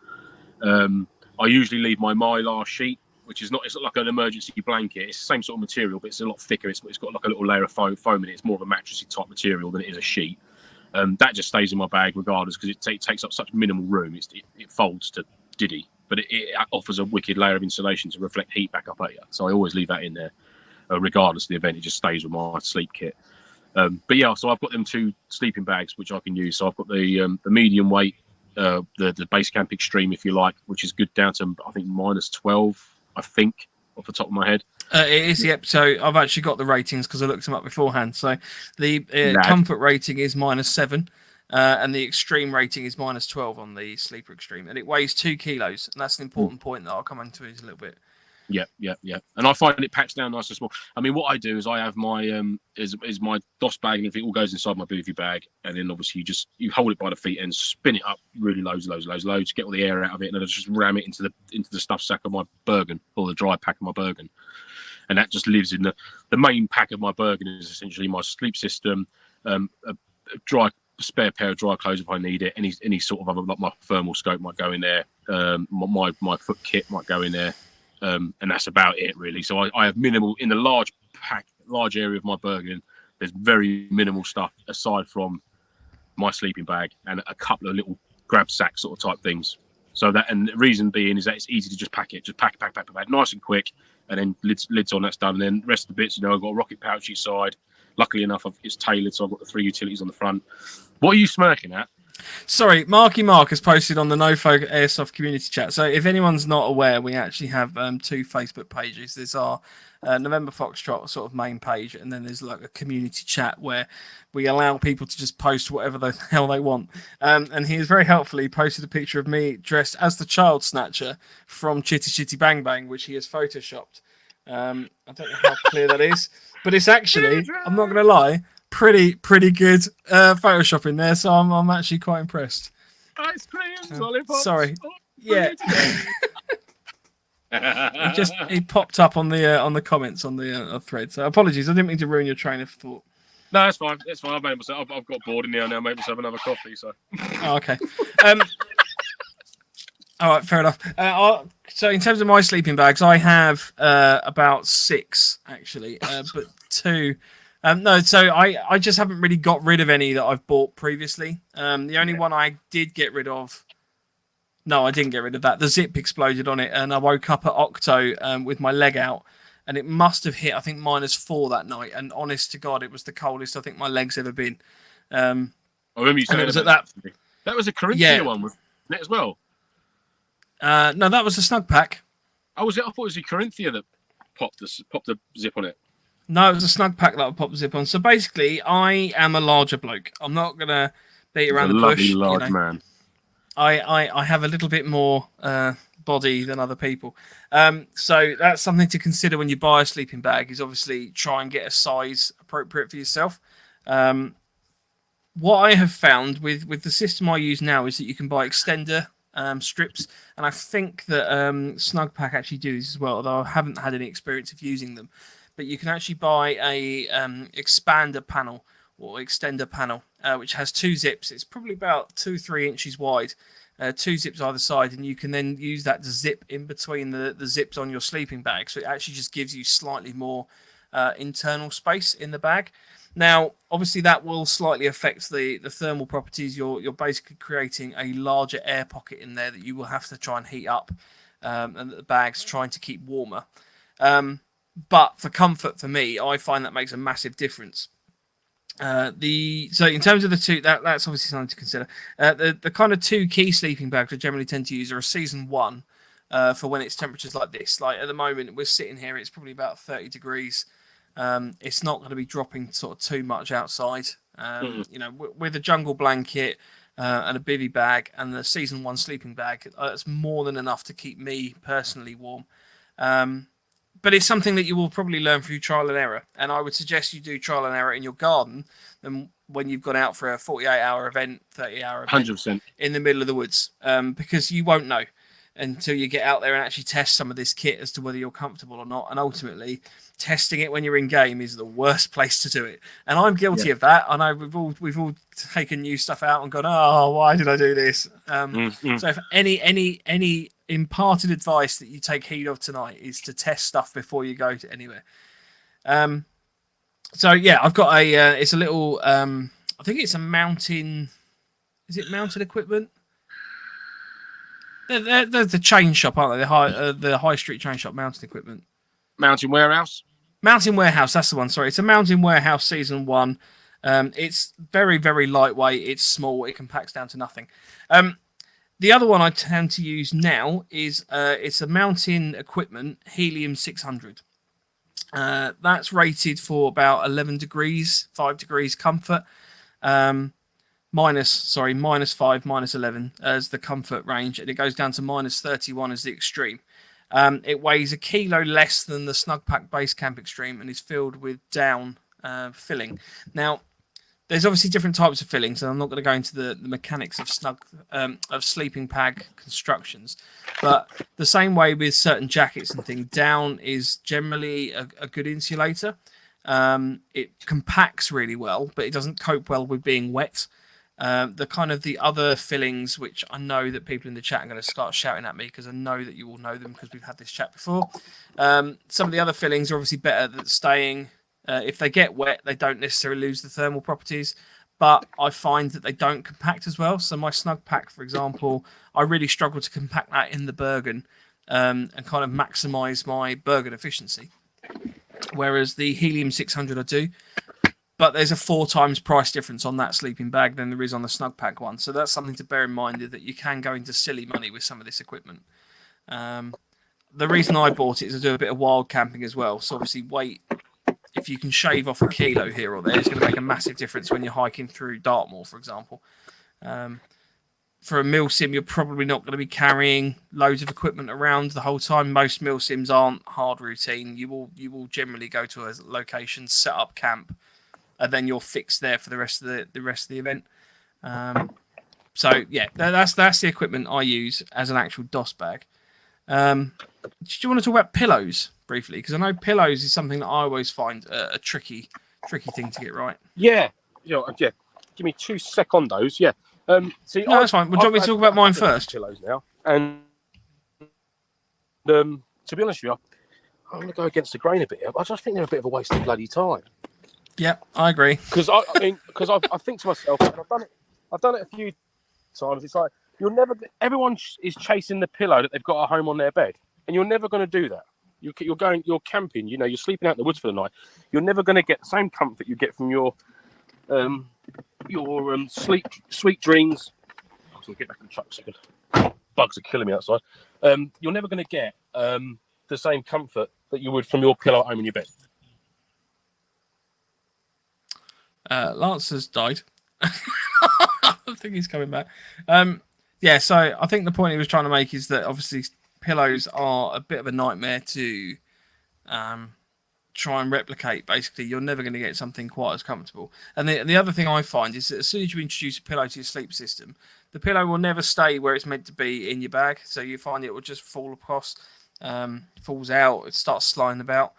I usually leave my Mylar sheet, which is it's not like an emergency blanket. It's the same sort of material, but it's a lot thicker. It's got like a little layer of foam in it. It's more of a mattressy type material than it is a sheet. That just stays in my bag regardless because it takes up such minimal room. It folds to diddy, but it offers a wicked layer of insulation to reflect heat back up at you. So I always leave that in there, regardless of the event. It just stays with my sleep kit. But yeah, so I've got them 2 sleeping bags which I can use. So I've got the medium weight, the Base Camp Extreme, if you like, which is good down to I think -12, I think, off the top of my head. It is, yep. So I've actually got the ratings because I looked them up beforehand. So the comfort rating is -7, and the extreme rating is -12 on the Sleeper Extreme, and it weighs 2 kilos, and that's an important point that I'll come into in a little bit. Yeah. And I find it packs down nice and small. I mean, what I do is I have my is my DOS bag, and if it all goes inside my Bivi bag, and then obviously you hold it by the feet and spin it up really loads, get all the air out of it, and then I just ram it into the stuff sack of my Bergen, or the dry pack of my Bergen. And that just lives in the main pack of my Bergen is essentially my sleep system, a spare pair of dry clothes if I need it. Any sort of other, like my thermal scope might go in there. My foot kit might go in there, and that's about it really. So I have minimal in the large area of my Bergen. There's very minimal stuff aside from my sleeping bag and a couple of little grab sack sort of type things. So that, and the reason being is that it's easy to just pack nice and quick. And then lids on, that's done. And then the rest of the bits, I've got a rocket pouch each side. Luckily enough, it's tailored, so I've got the 3 utilities on the front. What are you smirking at? Sorry, Marky Mark has posted on the NoFo Airsoft community chat. So if anyone's not aware, we actually have 2 Facebook pages. There's our November Foxtrot sort of main page, and then there's like a community chat where we allow people to just post whatever the hell they want. And he has very helpfully posted a picture of me dressed as the child snatcher from Chitty Chitty Bang Bang, which he has photoshopped. I don't know how clear that is, but it's actually, I'm not going to lie, pretty good Photoshop in there, so I'm actually quite impressed. Ice cream, lollipops. Sorry. Yeah. He popped up on the comments on the thread. So apologies, I didn't mean to ruin your train of thought. No, that's fine. That's fine. I've got bored in here now. Made myself another coffee. So. Oh, okay. All right, fair enough. So in terms of my sleeping bags, I have about 6 actually, but 2. No, so I just haven't really got rid of any that I've bought previously. The only one I did get rid of. No, I didn't get rid of that. The zip exploded on it, and I woke up at Octo with my leg out, and it must have hit, I think, -4 that night. And honest to God, it was the coldest I think my leg's ever been. I remember you saying it was that. That was a Corinthia one with it as well. No, that was a Snug Pack. Oh, was it? I thought it was the Corinthia that popped the zip on it. No, it was a Snug Pack that I popped the zip on. So basically, I am a larger bloke. I'm not gonna beat around the bush. Large man. I have a little bit more body than other people. So that's something to consider when you buy a sleeping bag, is obviously try and get a size appropriate for yourself. What I have found with the system I use now is that you can buy extender strips, and I think that Snug Pack actually do this as well, although I haven't had any experience of using them. But you can actually buy a expander panel or extender panel, which has 2 zips. It's probably about 2-3 inches wide, 2 zips either side, and you can then use that to zip in between the zips on your sleeping bag. So it actually just gives you slightly more internal space in the bag. Now, obviously, that will slightly affect the thermal properties. You're basically creating a larger air pocket in there that you will have to try and heat up, and the bag's trying to keep warmer. But for comfort, for me, I find that makes a massive difference. So in terms of the two, that's obviously something to consider. The kind of two key sleeping bags I generally tend to use are a season 1 for when it's temperatures like this. Like at the moment, we're sitting here, it's probably about 30 degrees. It's not going to be dropping sort of too much outside. You know, with a jungle blanket and a bivy bag and the season 1 sleeping bag, that's more than enough to keep me personally warm. But it's something that you will probably learn through trial and error. And I would suggest you do trial and error in your garden than when you've gone out for a 48-hour event, 30-hour event 100%. in the middle of the woods, because you won't know until you get out there and actually test some of this kit as to whether you're comfortable or not. And ultimately, testing it when you're in game is the worst place to do it. And I'm guilty of that. I know we've all taken new stuff out and gone, oh, why did I do this? So if any imparted advice that you take heed of tonight is to test stuff before you go to anywhere. So yeah, I've got it's a little, I think it's a mountain. Is it mounted equipment? They're the chain shop, aren't they? The high street chain shop, mounted equipment. Mountain Warehouse. Mountain Warehouse, that's the one. Sorry, it's a Mountain Warehouse season 1. It's very, very lightweight. It's small. It compacts down to nothing. The other one I tend to use now is it's a Mountain Equipment Helium 600. That's rated for about 11 degrees, 5 degrees comfort. minus 5, minus 11 as the comfort range, and it goes down to minus 31 as the extreme. It weighs a kilo less than the Snugpack Base Camp Extreme and is filled with down filling. Now, there's obviously different types of fillings, and I'm not going to go into the mechanics of sleeping bag constructions. But the same way with certain jackets and things, down is generally a good insulator. It compacts really well, but it doesn't cope well with being wet. The other fillings, which I know that people in the chat are going to start shouting at me because I know that you all know them because we've had this chat before. Some of the other fillings are obviously better at staying. If they get wet, they don't necessarily lose the thermal properties, but I find that they don't compact as well. So my Snugpack, for example, I really struggle to compact that in the Bergen and kind of maximize my Bergen efficiency. Whereas the Helium 600 I do, but there's a 4 times price difference on that sleeping bag than there is on the Snugpack one. So that's something to bear in mind, that you can go into silly money with some of this equipment. The reason I bought it is to do a bit of wild camping as well. So obviously weight, if you can shave off a kilo here or there, it's going to make a massive difference when you're hiking through Dartmoor, for example. For a MilSim, you're probably not going to be carrying loads of equipment around the whole time. Most MilSims aren't hard routine. You will generally go to a location, set up camp, and then you're fixed there for the rest of the event. So yeah, that's the equipment I use as an actual DOS bag. Did you want to talk about pillows briefly? Because I know pillows is something that I always find a tricky thing to get right. Yeah. Give me 2 secondos. Yeah. See, no, that's fine. Would you want me to talk about mine first? Pillows now, and to be honest with you, I'm going to go against the grain a bit. I just think they're a bit of a waste of bloody time. Yeah, I agree. Because I think to myself, and I've done it a few times. It's like everyone is chasing the pillow that they've got at home on their bed, and you're never going to do that. You're camping. You're sleeping out in the woods for the night. You're never going to get the same comfort you get from your sweet dreams. I'll get back in the truck a second. Bugs are killing me outside. You're never going to get the same comfort that you would from your pillow at home in your bed. Lance has died. I think he's coming back. So I think the point he was trying to make is that obviously pillows are a bit of a nightmare to try and replicate. Basically, you're never going to get something quite as comfortable. And the other thing I find is that as soon as you introduce a pillow to your sleep system, the pillow will never stay where it's meant to be in your bag. So you find it will just fall across, falls out, it starts sliding about.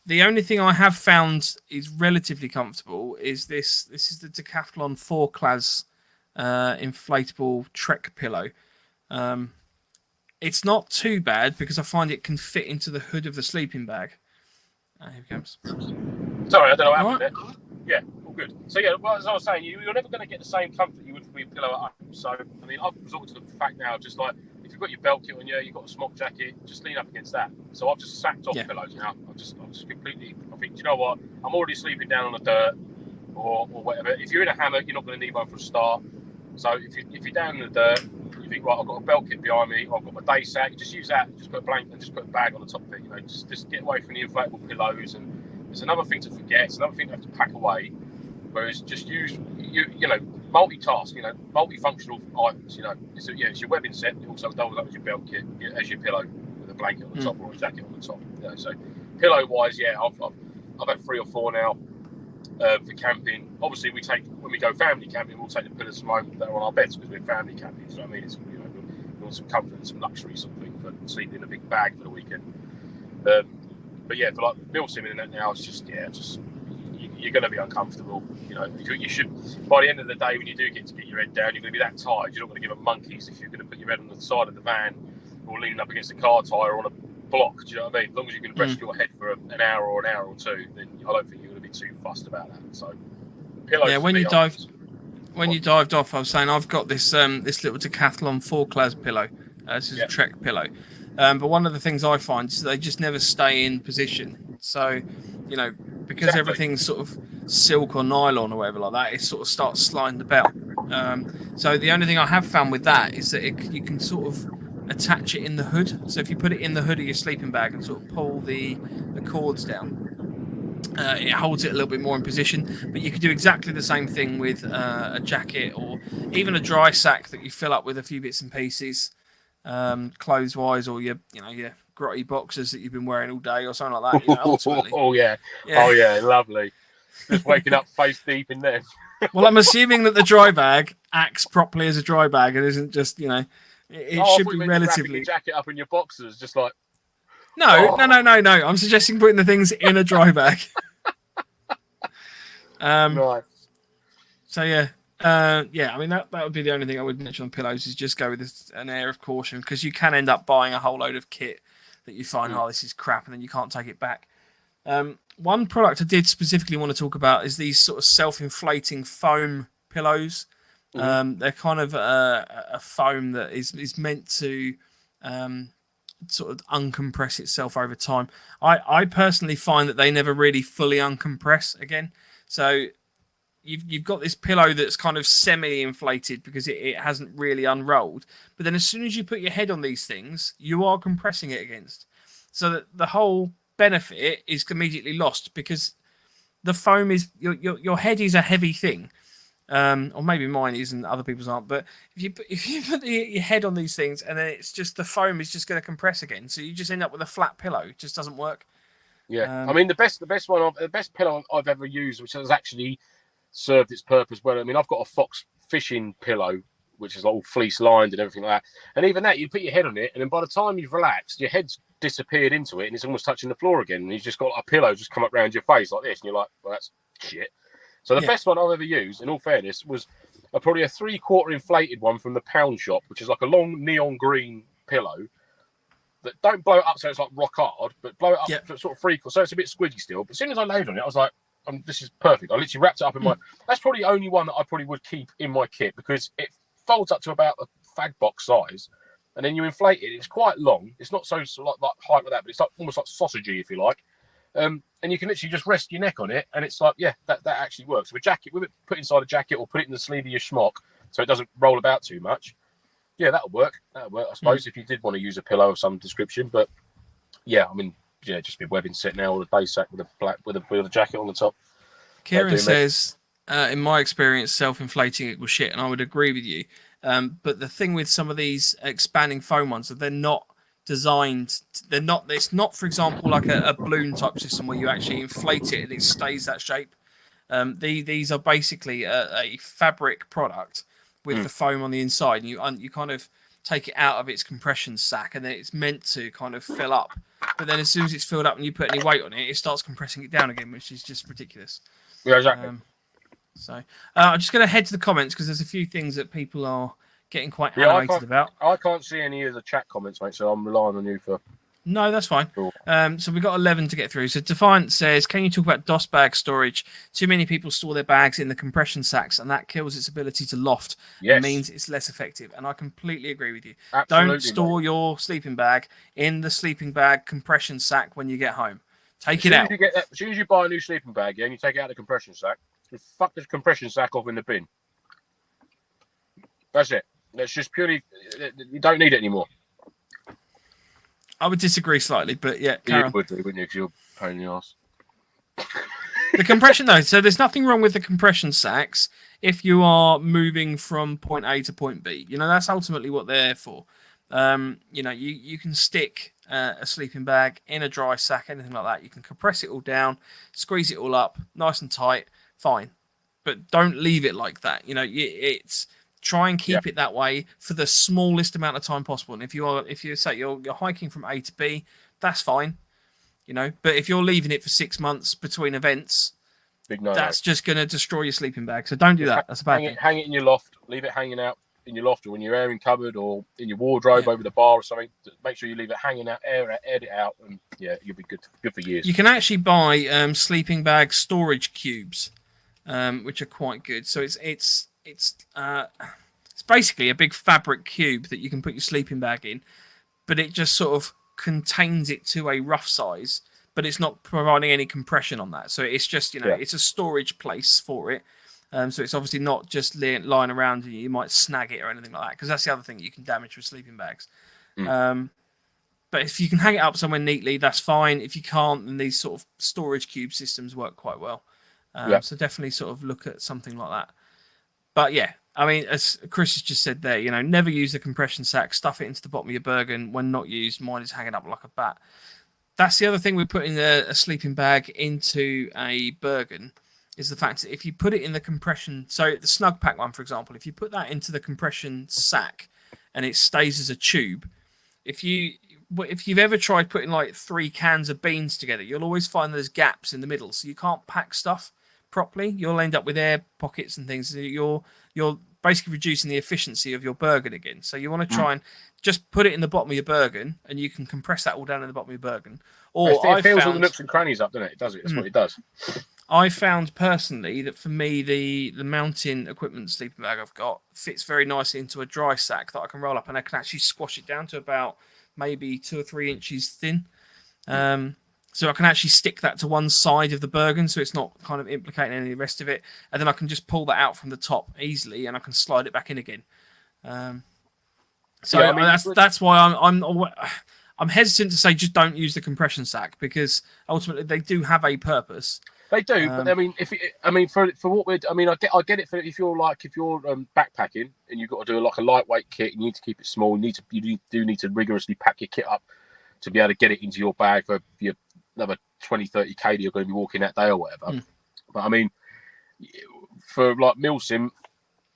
The only thing I have found is relatively comfortable is this. This is the Decathlon 4-class inflatable Trek pillow. It's not too bad because I find it can fit into the hood of the sleeping bag. Here he comes. Sorry, I don't know what happened there. Yeah, all good. So yeah, well, as I was saying, you're never going to get the same comfort you would with a pillow at home. So I mean, I've resorted to the fact now, just like if you've got your belt kit on you, you've got a smock jacket, just lean up against that. So I've just sacked off pillows now. I'm just completely. I think, you know what? I'm already sleeping down on the dirt or whatever. If you're in a hammock, you're not going to need one for a start. So if you're down in the dirt, you think, right, I've got a belt kit behind me, I've got my day sack. You just use that, just put a blanket and just put a bag on the top of it. You know, just get away from the inflatable pillows. And it's another thing to forget. It's another thing to have to pack away. Whereas just use you know, multitask. You know, multifunctional items. You know, it's your webbing set. It also doubles up as your belt kit, as your pillow with a blanket on the top or a jacket on the top. You know, so pillow wise, I've had 3 or 4 now. For camping, obviously when we go family camping, we'll take the pillows from home that are on our beds because we're family camping. So I mean, it's, you know, we want some comfort and some luxury sort of thing for sleeping in a big bag for the weekend. But yeah, for like MilSim and that now, it's just you're going to be uncomfortable. You know, you should, by the end of the day when you do get to get your head down, you're going to be that tired. You're not going to give a monkeys if you're going to put your head on the side of the van or leaning up against a car tyre on a block. Do you know what I mean? As long as you can rest your head for an hour or an hour or two, then I don't think you're going to be too fussed about that. So, pillows. Yeah, when you dived off, I was saying I've got this this little Decathlon 4-class pillow. This is a Trek pillow. But one of the things I find is they just never stay in position. So, you know, because everything's sort of silk or nylon or whatever like that, it sort of starts sliding about. So the only thing I have found with that is that you can sort of attach it in the hood. So if you put it in the hood of your sleeping bag and sort of pull the cords down, it holds it a little bit more in position. But you could do exactly the same thing with a jacket or even a dry sack that you fill up with a few bits and pieces, clothes wise, or your grotty boxers that you've been wearing all day or something like that. You know, ultimately. Oh yeah, lovely. Just waking up face deep in them. Well, I'm assuming that the dry bag acts properly as a dry bag and isn't just, you know, it should be relatively. Your jacket up in your boxers, just like. No. I'm suggesting putting the things in a dry bag. Right. So I mean that would be the only thing I would mention on pillows is just go with an air of caution because you can end up buying a whole load of kit that you find this is crap and then you can't take it back. One product I did specifically want to talk about is these sort of self-inflating foam pillows. They're kind of a foam that is meant to sort of uncompress itself over time. I personally find that they never really fully uncompress again. So you've got this pillow that's kind of semi-inflated because it hasn't really unrolled. But then as soon as you put your head on these things, you are compressing it against. So that the whole benefit is immediately lost because the foam is your head is a heavy thing. Or maybe mine is and other people's aren't. But if you put your head on these things and then it's just the foam is just going to compress again, so you just end up with a flat pillow. It just doesn't work. Yeah, I mean the best pillow I've ever used, which has actually served its purpose well. I mean, I've got a Fox fishing pillow, which is all fleece lined and everything like that. And even that, you put your head on it, and then by the time you've relaxed, your head's disappeared into it, and it's almost touching the floor again. And you've just got a pillow just come up around your face like this, and you're like, well, that's shit. So the best one I've ever used, in all fairness, was probably a 3/4 inflated one from the pound shop, which is like a long neon green pillow that don't blow it up so it's like rock hard, but blow it up to sort of 3/4, so it's a bit squidgy still. But as soon as I laid on it, I was like, this is perfect. I literally wrapped it up in my. That's probably the only one that I probably would keep in my kit because it folds up to about a fag box size, and then you inflate it. It's quite long. It's not so like height like that, but it's like almost like sausagey, if you like. And you can literally just rest your neck on it, and it's like, that actually works. With it put inside a jacket or put it in the sleeve of your schmock so it doesn't roll about too much. Yeah, that'll work. I suppose, if you did want to use a pillow of some description. But yeah, I mean, just be webbing set now or a day sack with a jacket on the top. Kieran says, in my experience, self-inflating equals shit, and I would agree with you. But the thing with some of these expanding foam ones, that they're not designed. It's not, for example, like a balloon type system where you actually inflate it and it stays that shape. These are basically a fabric product with the foam on the inside, and you kind of take it out of its compression sack, and then it's meant to kind of fill up. But then as soon as it's filled up and you put any weight on it, it starts compressing it down again, which is just ridiculous. Yeah, exactly. So I'm just going to head to the comments because there's a few things that people are getting quite animated about. I can't see any of the chat comments, mate, so I'm relying on you for. No, that's fine. Cool. So we've got 11 to get through. So Defiant says, can you talk about DOS bag storage? Too many people store their bags in the compression sacks, and that kills its ability to loft. Yes. And means it's less effective. And I completely agree with you. Absolutely, Don't store your sleeping bag in the sleeping bag compression sack when you get home. Take it out. As soon as you buy a new sleeping bag, and you take it out of the compression sack, you fuck the compression sack off in the bin. That's it. That's just purely, you don't need it anymore. I would disagree slightly, but yeah, You would do, wouldn't you? Because you're a pain in the ass. The compression, though, so there's nothing wrong with the compression sacks if you are moving from point A to point B. You know, that's ultimately what they're for. You know, you can stick a sleeping bag in a dry sack, anything like that. You can compress it all down, squeeze it all up, nice and tight, fine. But don't leave it like that. You know, it's try and keep it that way for the smallest amount of time possible. And if you say you're hiking from A to B, that's fine. You know, but if you're leaving it for 6 months between events, that's just going to destroy your sleeping bag. So don't do that. That's a bad thing. Hang it in your loft. Leave it hanging out in your loft or in your airing cupboard or in your wardrobe over the bar or something. Make sure you leave it hanging out, air it out, and you'll be good for years. You can actually buy sleeping bag storage cubes, which are quite good. So it's basically a big fabric cube that you can put your sleeping bag in, but it just sort of contains it to a rough size, but it's not providing any compression on that. So it's just, it's a storage place for it. So it's obviously not just lying around and you might snag it or anything like that, because that's the other thing you can damage with sleeping bags. But if you can hang it up somewhere neatly, that's fine. If you can't, then these sort of storage cube systems work quite well. So definitely sort of look at something like that. But yeah, I mean, as Chris has just said there, never use the compression sack, stuff it into the bottom of your Bergen when not used. Mine is hanging up like a bat. That's the other thing with putting a sleeping bag into a Bergen, is the fact that if you put it in the compression, so the Snug Pack one, for example, if you put that into the compression sack and it stays as a tube, if you've ever tried putting like 3 cans of beans together, you'll always find there's gaps in the middle, so you can't pack stuff properly. You'll end up with air pockets and things. You're basically reducing the efficiency of your Bergen again. So you want to try and just put it in the bottom of your Bergen, and you can compress that all down in the bottom of your Bergen. Or it fills all the nooks and crannies up, doesn't it? It does it. That's what it does. I found personally that for me, the mountain equipment sleeping bag I've got fits very nicely into a dry sack that I can roll up, and I can actually squash it down to about maybe 2 or 3 inches thin. So I can actually stick that to one side of the Bergen, so it's not kind of implicating any of the rest of it. And then I can just pull that out from the top easily, and I can slide it back in again. That's why I'm hesitant to say just don't use the compression sack, because ultimately they do have a purpose. They do, but I mean, for what we're, I get it for if you're backpacking and you've got to do like a lightweight kit, you need to keep it small. You do need to rigorously pack your kit up to be able to get it into your bag for your another 20-30 k that you're going to be walking that day or whatever. But I mean, for like MilSim,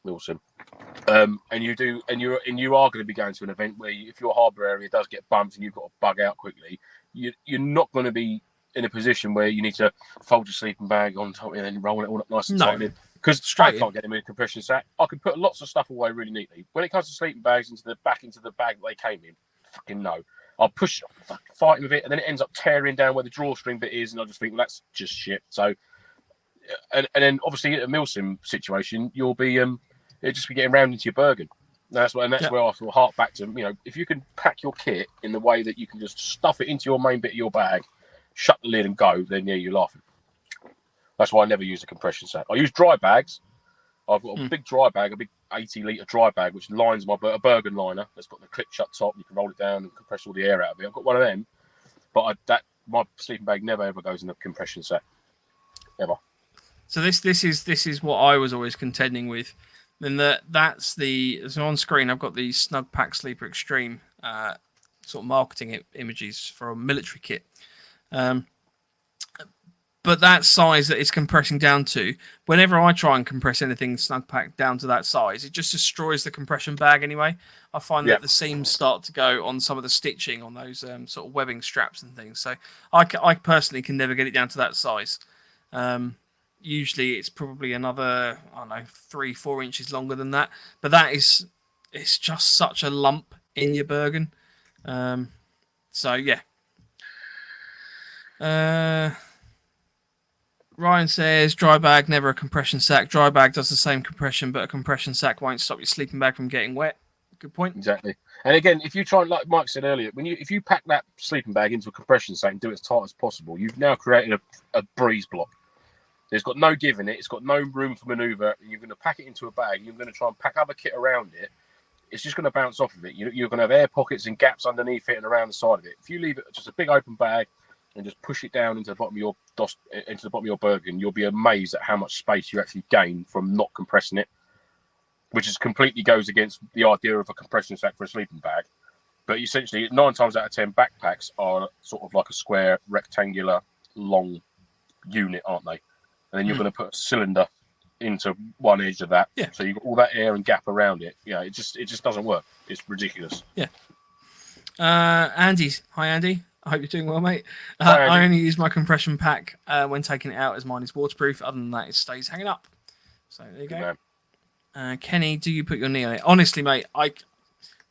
and you are going to be going to an event where if your harbour area does get bumped and you've got to bug out quickly, you're not going to be in a position where you need to fold your sleeping bag on top and then roll it all up nice and tight. Because I can't get them in a compression sack. I can put lots of stuff away really neatly. When it comes to sleeping bags into the bag that they came in, fucking no. I'll push, fighting with it, and then it ends up tearing down where the drawstring bit is, and I just think, well, that's just shit. So, and then obviously a MilSim situation, you'll be it'll just be getting round into your Bergen. That's where I sort of hark back to, if you can pack your kit in the way that you can just stuff it into your main bit of your bag, shut the lid and go, then you're laughing. That's why I never use a compression sack. I use dry bags. I've got a big dry bag, a big 80-litre dry bag, which lines a Bergen liner. That's got the clip shut top. You can roll it down and compress all the air out of it. I've got one of them, but my sleeping bag never ever goes in a compression sack, ever. So this is what I was always contending with. Then so on screen I've got the Snug Pack Sleeper Extreme sort of marketing images for a military kit. But that size that it's compressing down to, whenever I try and compress anything Snug Pack down to that size, it just destroys the compression bag anyway. I find that the seams start to go on some of the stitching on those sort of webbing straps and things. So I personally can never get it down to that size. Usually it's probably another, 3-4 inches longer than that. But it's just such a lump in your Bergen. So yeah. Ryan says dry bag, never a compression sack. Dry bag does the same compression, but a compression sack won't stop your sleeping bag from getting wet. Good point. Exactly. And again, if you try, like Mike said earlier, if you pack that sleeping bag into a compression sack and do it as tight as possible, you've now created a breeze block. There's got no give in it. It's got no room for manoeuvre. You're going to pack it into a bag. You're going to try and pack other kit around it. It's just going to bounce off of it. You're going to have air pockets and gaps underneath it and around the side of it. If you leave it just a big open bag and just push it down into the bottom of your Bergen, you'll be amazed at how much space you actually gain from not compressing it, which is completely goes against the idea of a compression sack for a sleeping bag. But essentially, 9 times out of 10, backpacks are sort of like a square, rectangular, long unit, aren't they? And then you're going to put a cylinder into one edge of that. Yeah. So you've got all that air and gap around it. Yeah, it just doesn't work. It's ridiculous. Yeah. Andy. Hi, Andy. I hope you're doing well, mate. Hi, I only use my compression pack when taking it out, as mine is waterproof. Other than that, it stays hanging up. So there you go. Kenny, do you put your knee on it? Honestly, mate,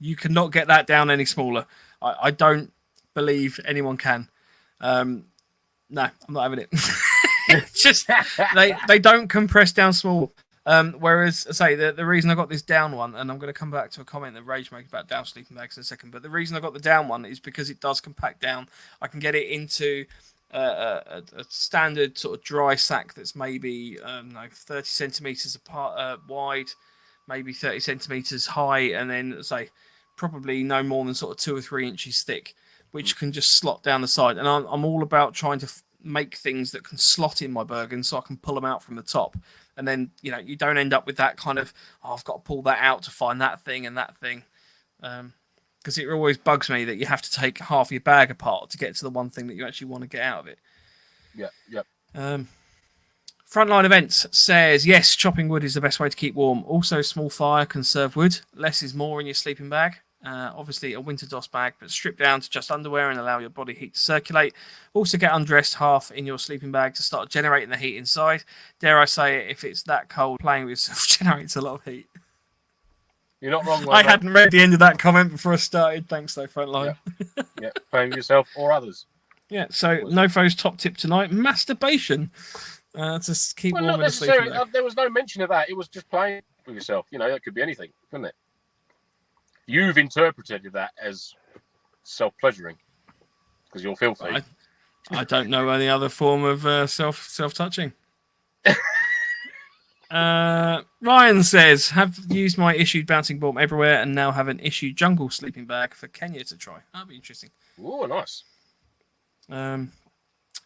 you cannot get that down any smaller. I don't believe anyone can. No, I'm not having it. It's just they don't compress down small. Whereas, say, the reason I got this down one, and I'm going to come back to a comment that Rage made about down sleeping bags in a second, but the reason I got the down one is because it does compact down. I can get it into a standard sort of dry sack that's maybe 30 centimeters apart wide, maybe 30 centimeters high, and then say probably no more than sort of 2 or 3 inches thick, which can just slot down the side. And I'm all about trying to make things that can slot in my Bergen so I can pull them out from the top. And then, you don't end up with that kind of, I've got to pull that out to find that thing and that thing. Because it always bugs me that you have to take half your bag apart to get to the one thing that you actually want to get out of it. Yeah. Frontline Events says, yes, chopping wood is the best way to keep warm. Also, small fire, conserve wood. Less is more in your sleeping bag. Obviously, a winter DOS bag, but strip down to just underwear and allow your body heat to circulate. Also, get undressed half in your sleeping bag to start generating the heat inside. Dare I say it, if it's that cold, playing with yourself generates a lot of heat. You're not wrong. I hadn't read the end of that comment before I started. Thanks, though, Frontline. Yeah, playing with yourself or others. Yeah, so NoFo's top tip tonight, masturbation. To keep warm in the sleeping bag. There was no mention of that. It was just playing with yourself. That could be anything, couldn't it? You've interpreted that as self-pleasuring because you're filthy. I don't know any other form of self-touching. Ryan says, have used my issued bouncing ball everywhere and now have an issued jungle sleeping bag for Kenya to try. That'd be interesting. Oh, nice.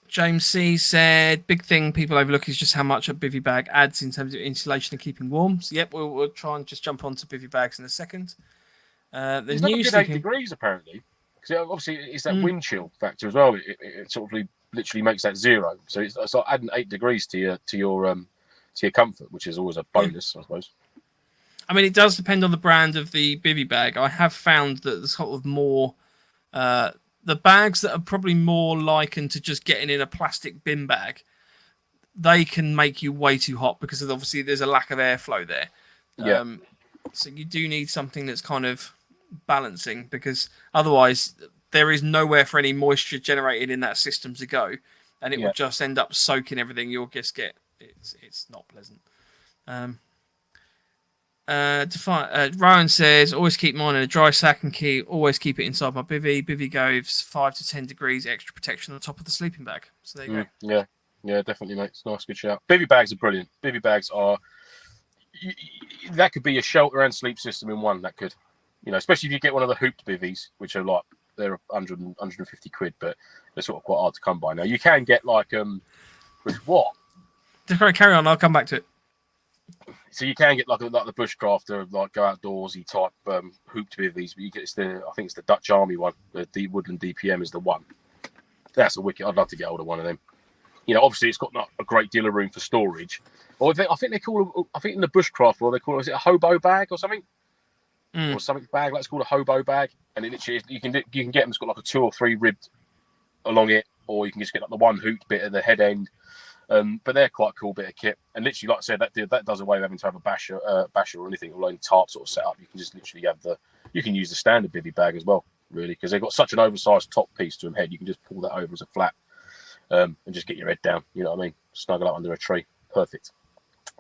James C said, big thing people overlook is just how much a Bivi bag adds in terms of insulation and keeping warm. So, yep, we'll try and just jump onto Bivi bags in a second. It's not a good 8 degrees, apparently. Because obviously it's that wind chill factor as well. It sort of literally makes that 0. So it's like adding 8 degrees to your comfort, which is always a bonus, I suppose. I mean, it does depend on the brand of the Bivi bag. I have found that the sort of more... the bags that are probably more likened to just getting in a plastic bin bag, they can make you way too hot because obviously there's a lack of airflow there. Yeah. So you do need something that's kind of balancing, because otherwise there is nowhere for any moisture generated in that system to go, and it will just end up soaking everything. You'll just get it's not pleasant. Ryan says, always keep mine in a dry sack and always keep it inside my Bivi. Bivi goes 5 to 10 degrees extra protection on the top of the sleeping bag. So there you go. Yeah, definitely, mate. It's nice, good shout. Bivi bags are brilliant. Bivi bags are that could be a shelter and sleep system in one. That could, especially if you get one of the hooped Bivis, which are like they're 100 and 150 quid, but they're sort of quite hard to come by. Now you can get like what? Carry on. I'll come back to it. So you can get like the bushcrafter, like go outdoorsy type hooped Bivis, but I think it's the Dutch Army one. The Woodland DPM is the one. That's a wicked. I'd love to get hold of one of them. Obviously it's got not a great deal of room for storage. Or I think they call them, I think in the bushcraft world they call it, is it a hobo bag or something? Or something bag, like it's called a hobo bag. And it literally you can get them, it's got like a 2 or 3 ribbed along it, or you can just get like the one hooped bit at the head end. But they're quite a cool bit of kit. And literally, like I said, that does away with having to have a basher or anything, or any tarp sort of setup. You can just literally you can use the standard Bivi bag as well, really, because they've got such an oversized top piece to them head. You can just pull that over as a flat. and just get your head down. You know what I mean? Snuggle up under a tree. Perfect.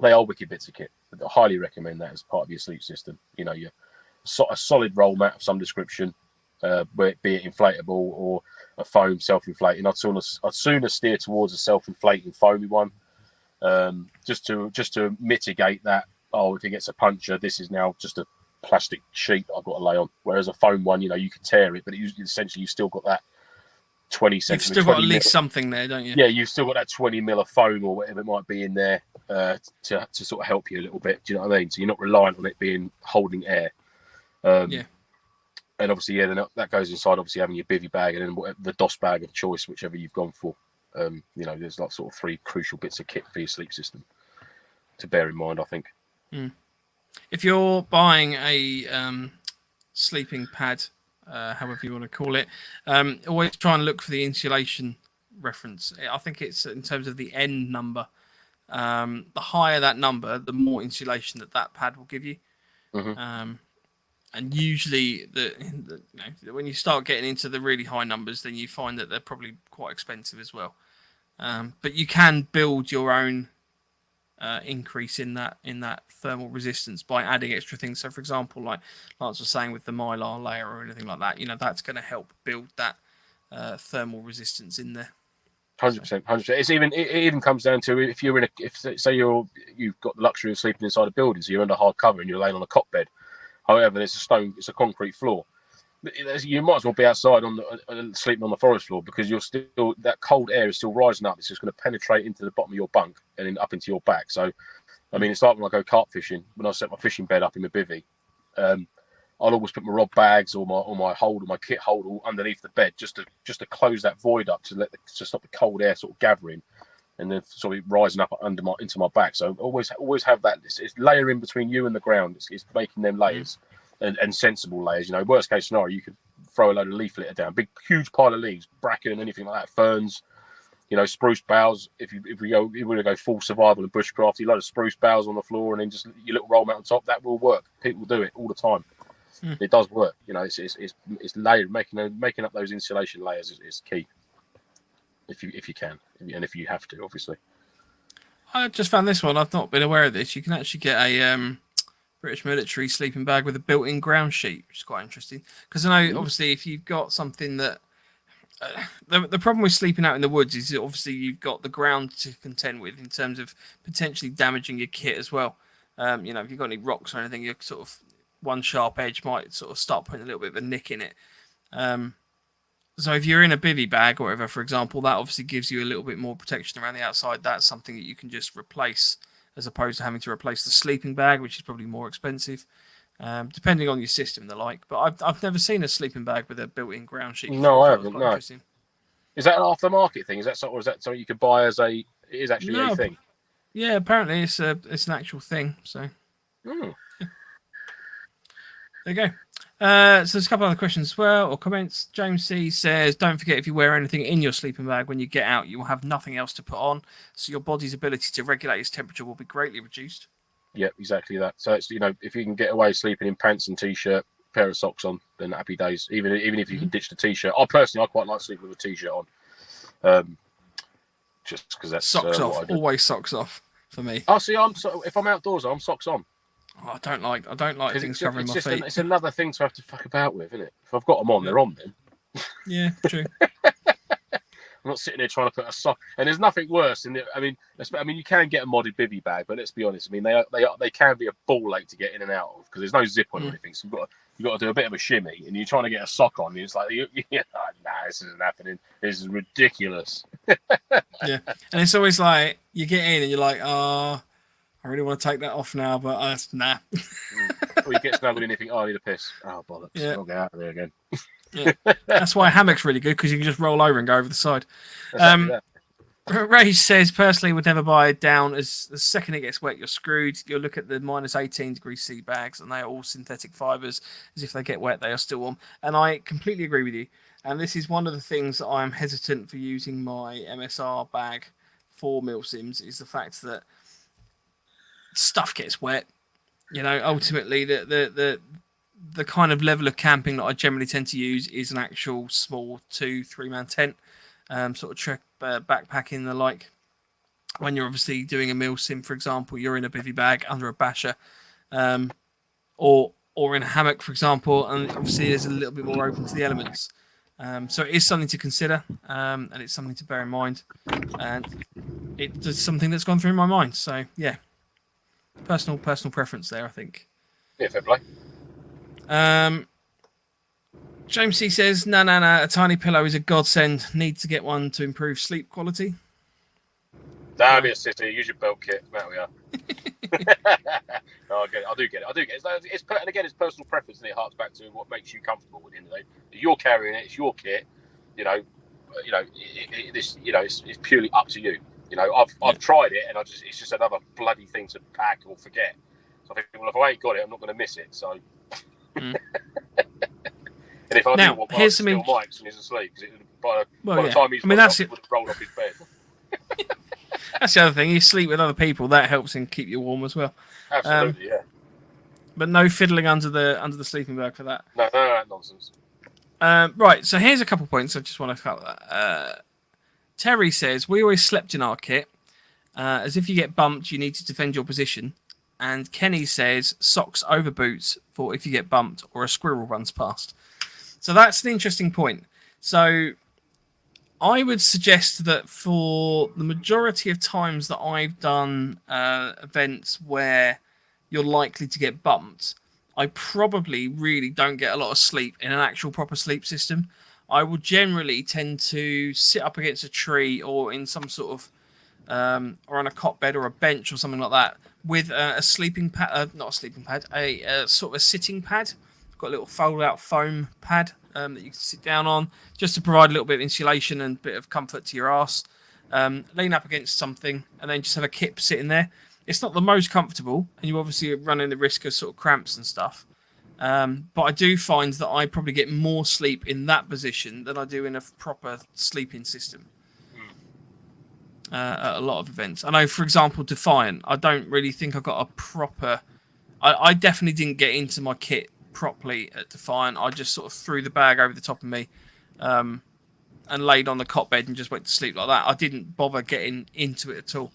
They are wicked bits of kit. I highly recommend that as part of your sleep system. You know, a solid roll mat of some description, be it inflatable or a foam self-inflating. I'd sooner steer towards a self-inflating foamy one, just to mitigate that. Oh, if it gets a puncture, this is now just a plastic sheet I've got to lay on. Whereas a foam one, you know, you could tear it, but essentially you've still got that 20 centimeter. You've still got at least something there, don't you? Yeah, you've still got that 20 mil of foam or whatever it might be in there to sort of help you a little bit. Do you know what I mean? So you're not reliant on it being holding air. Yeah. And obviously, yeah, then that goes inside. Obviously, having your bivy bag and then the DOS bag of choice, whichever you've gone for. You know, there's like sort of 3 crucial bits of kit for your sleep system to bear in mind, I think. If you're buying a sleeping pad, however you want to call it, always try and look for the insulation reference. I think it's in terms of the N number. The higher that number, the more insulation that pad will give you. And usually, when you start getting into the really high numbers, then you find that they're probably quite expensive as well. But you can build your own increase in that thermal resistance by adding extra things. So, for example, like Lance was saying with the mylar layer or anything like that, you know, that's going to help build that thermal resistance in there. 100%, 100%. It even comes down to if say you've got the luxury of sleeping inside a building, so you're under hard cover and you're laying on a cot bed. However, it's a concrete floor. You might as well be outside sleeping on the forest floor because that cold air is still rising up. It's just going to penetrate into the bottom of your bunk and then up into your back. So, I mean, it's like when I go carp fishing. When I set my fishing bed up in my bivvy, I'll always put my rod bags or my kit hold underneath the bed just to close that void up to stop the cold air sort of gathering and then sort of rising up into my back. So always have that. It's layering between you and the ground. It's making them layers and sensible layers. You know, worst case scenario, you could throw a load of leaf litter down, huge pile of leaves, bracken and anything like that, ferns. You know, spruce boughs. If you want to go full survival and bushcraft, a load of spruce boughs on the floor and then just your little roll mat on top. That will work. People do it all the time. It does work. You know, it's layered. Making up those insulation layers is key. If you can, and if you have to, obviously. I just found this one. I've not been aware of this. You can actually get a British military sleeping bag with a built-in ground sheet, which is quite interesting. Because I know, obviously, if you've got something that the problem with sleeping out in the woods is that obviously you've got the ground to contend with in terms of potentially damaging your kit as well. You know, if you've got any rocks or anything, you're sort of one sharp edge might sort of start putting a little bit of a nick in it. So if you're in a bivy bag or whatever, for example, that obviously gives you a little bit more protection around the outside. That's something that you can just replace as opposed to having to replace the sleeping bag, which is probably more expensive, depending on your system and the like. But I've never seen a sleeping bag with a built-in ground sheet. No, I haven't. No. Is that an aftermarket thing? Is that something you could buy as a? It is actually a thing. Yeah, apparently it's an actual thing. So. Yeah. There you go. So there's a couple other questions as well, or comments. James C says, don't forget, if you wear anything in your sleeping bag when you get out, you will have nothing else to put on, so your body's ability to regulate its temperature will be greatly reduced. Yeah, exactly that. So it's, you know, if you can get away sleeping in pants and t-shirt, pair of socks on, then happy days. Even if you can ditch the t-shirt. I quite like sleeping with a t-shirt on, just because that's socks off. Always socks off for me. Oh, see, if I'm outdoors, I'm socks on. Oh, I don't like things covering my feet. It's another thing to have to fuck about with, isn't it? If I've got them on, they're on then. Yeah, true. I'm not sitting there trying to put a sock. And there's nothing worse. I mean, you can get a modded bivvy bag, but let's be honest. I mean, they can be a ball ache to get in and out of because there's no zip on or anything. So you've got to do a bit of a shimmy, and you're trying to get a sock on. And it's like, nah, this isn't happening. This is ridiculous. Yeah, and it's always like you get in and you're like, oh. I really want to take that off now, but nah. Or you get snuggled in and you think, oh, I need a piss. Oh, bollocks. Yeah. I'll get out of there again. Yeah. That's why a hammock's really good, because you can just roll over and go over the side. Ray says, personally, would never buy it down, as the second it gets wet, you're screwed. You'll look at the minus 18 degrees C bags, and they are all synthetic fibres. As if they get wet, they are still warm. And I completely agree with you. And this is one of the things that I'm hesitant for using my MSR bag for MilSims, is the fact that stuff gets wet. You know, ultimately the kind of level of camping that I generally tend to use is an actual small 2-3 man tent. sort of trek backpacking and the like. When you're obviously doing a MilSim, for example, you're in a bivy bag under a basher, or in a hammock, for example, and obviously there's a little bit more open to the elements. So it is something to consider, and it's something to bear in mind, and it's something that's gone through my mind. So yeah, personal preference there, I think. Yeah, fair play. James C says, no, a tiny pillow is a godsend. Need to get one to improve sleep quality. That'd be a city. Use your belt kit. There we are. No, I get it. I do get it. And again, it's personal preference, and it harks back to what makes you comfortable at the end of the day. If you're carrying it, it's your kit. It's purely up to you. I've tried it, and it's just another bloody thing to pack or forget. So I think, well, if I ain't got it, I'm not going to miss it. So. And if I do want one, still Mike's when he's asleep, because by the time he's would have rolled off his bed. That's the other thing. You sleep with other people, that helps and keep you warm as well. Absolutely, yeah. But no fiddling under the sleeping bag for that. No, nonsense. Right, so here's a couple points I just want to cover. Terry says, we always slept in our kit. As if you get bumped, you need to defend your position. And Kenny says, socks over boots for if you get bumped or a squirrel runs past. So that's an interesting point. So I would suggest that for the majority of times that I've done events where you're likely to get bumped, I probably really don't get a lot of sleep in an actual proper sleep system. I will generally tend to sit up against a tree or in some sort of, or on a cot bed or a bench or something like that with a sleeping pad, not a sleeping pad, a sort of a sitting pad. Got a little fold-out foam pad that you can sit down on, just to provide a little bit of insulation and a bit of comfort to your arse. Lean up against something, and then just have a kip sitting there. It's not the most comfortable, and you obviously are running the risk of sort of cramps and stuff. But I do find that I probably get more sleep in that position than I do in a proper sleeping system. At a lot of events. I know, for example, Defiant, I don't really think I got a proper... I definitely didn't get into my kit properly at Defiant. I just sort of threw the bag over the top of me and laid on the cot bed and just went to sleep like that. I didn't bother getting into it at all.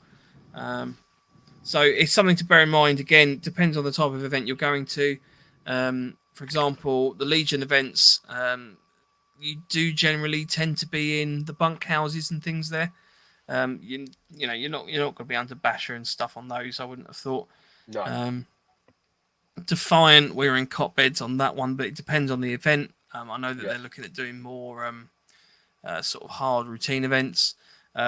So it's something to bear in mind. Again, depends on the type of event you're going to. For example, the Legion events, you do generally tend to be in the bunk houses and things there. You're not going to be under basher and stuff on those. I wouldn't have thought. No. Defiant, we're in cot beds on that one, but it depends on the event. I know that they're looking at doing more sort of hard routine events.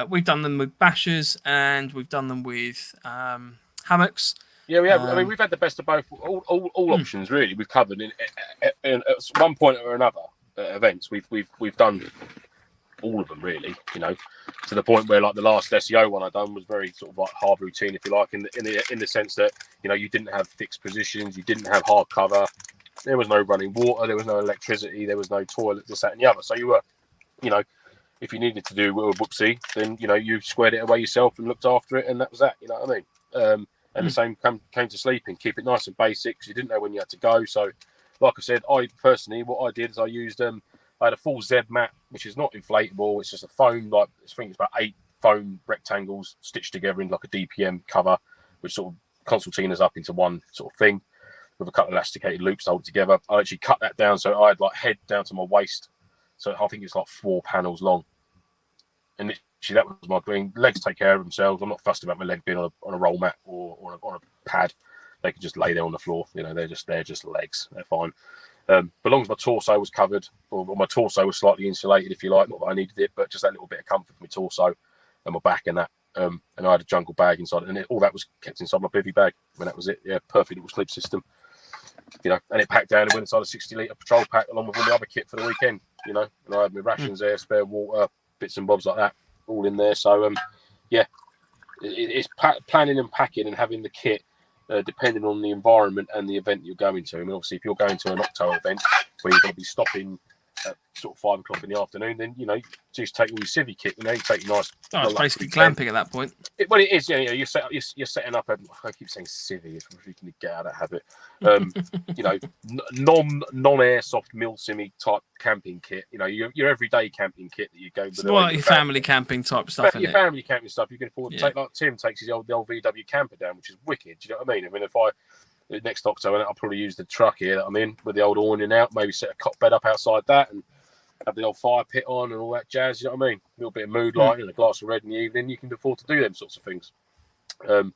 We've done them with bashers and we've done them with hammocks. Yeah, we have. I mean, we've had the best of both. All options really. We've covered in at one point or another events. We've done all of them really. To the point where like the last SEO one I done was very sort of like hard routine, if you like, in the sense that you didn't have fixed positions, you didn't have hard cover, there was no running water, there was no electricity, there was no toilet, this, that, and the other. So you were, if you needed to do a whoopsie, then you squared it away yourself and looked after it, and that was that. You know what I mean? And the same came to sleeping. Keep it nice and basic, because you didn't know when you had to go. So, like I said, I personally, what I did is I used I had a full Zzzzz mat, which is not inflatable. It's just a foam, I think it's about 8 foam rectangles stitched together in like a DPM cover, which sort of concertinas up into one sort of thing with a couple of elasticated loops to hold it together. I actually cut that down so I had like head down to my waist. So I think it's like 4 panels long. And literally that was my thing. Legs take care of themselves. I'm not fussed about my leg being on a roll mat or on a pad. They can just lay there on the floor. They're just legs. They're fine. But as long as my torso was covered, or my torso was slightly insulated, if you like, not that I needed it, but just that little bit of comfort for my torso and my back and that. And I had a jungle bag inside it, and all that was kept inside my bivy bag. And that was it. Yeah, perfect little sleep system. And it packed down and went inside a 60-litre patrol pack along with all the other kit for the weekend. And I had my rations there, spare water, bits and bobs like that, all in there. So it's planning and packing and having the kit. Depending on the environment and the event you're going to. I mean, obviously, if you're going to an Octo event where you're going to be stopping at sort of 5 o'clock in the afternoon, then just take all your civvy kit. You take your nice. Oh, it's basically glamping at that point. Well, it is. You're setting up. I keep saying civvy. If we can get out of that habit. Non-airsoft MilSim type camping kit. Your everyday camping kit that you go. It's more like your family camping type stuff. Your family camping stuff you can afford to take. Like Tim takes the old VW camper down, which is wicked. Do you know what I mean? I mean, if next October, I'll probably use the truck here that I'm in with the old awning out. Maybe set a cot bed up outside that and have the old fire pit on and all that jazz. You know what I mean? A little bit of mood lighting and a glass of red in the evening. You can afford to do them sorts of things. But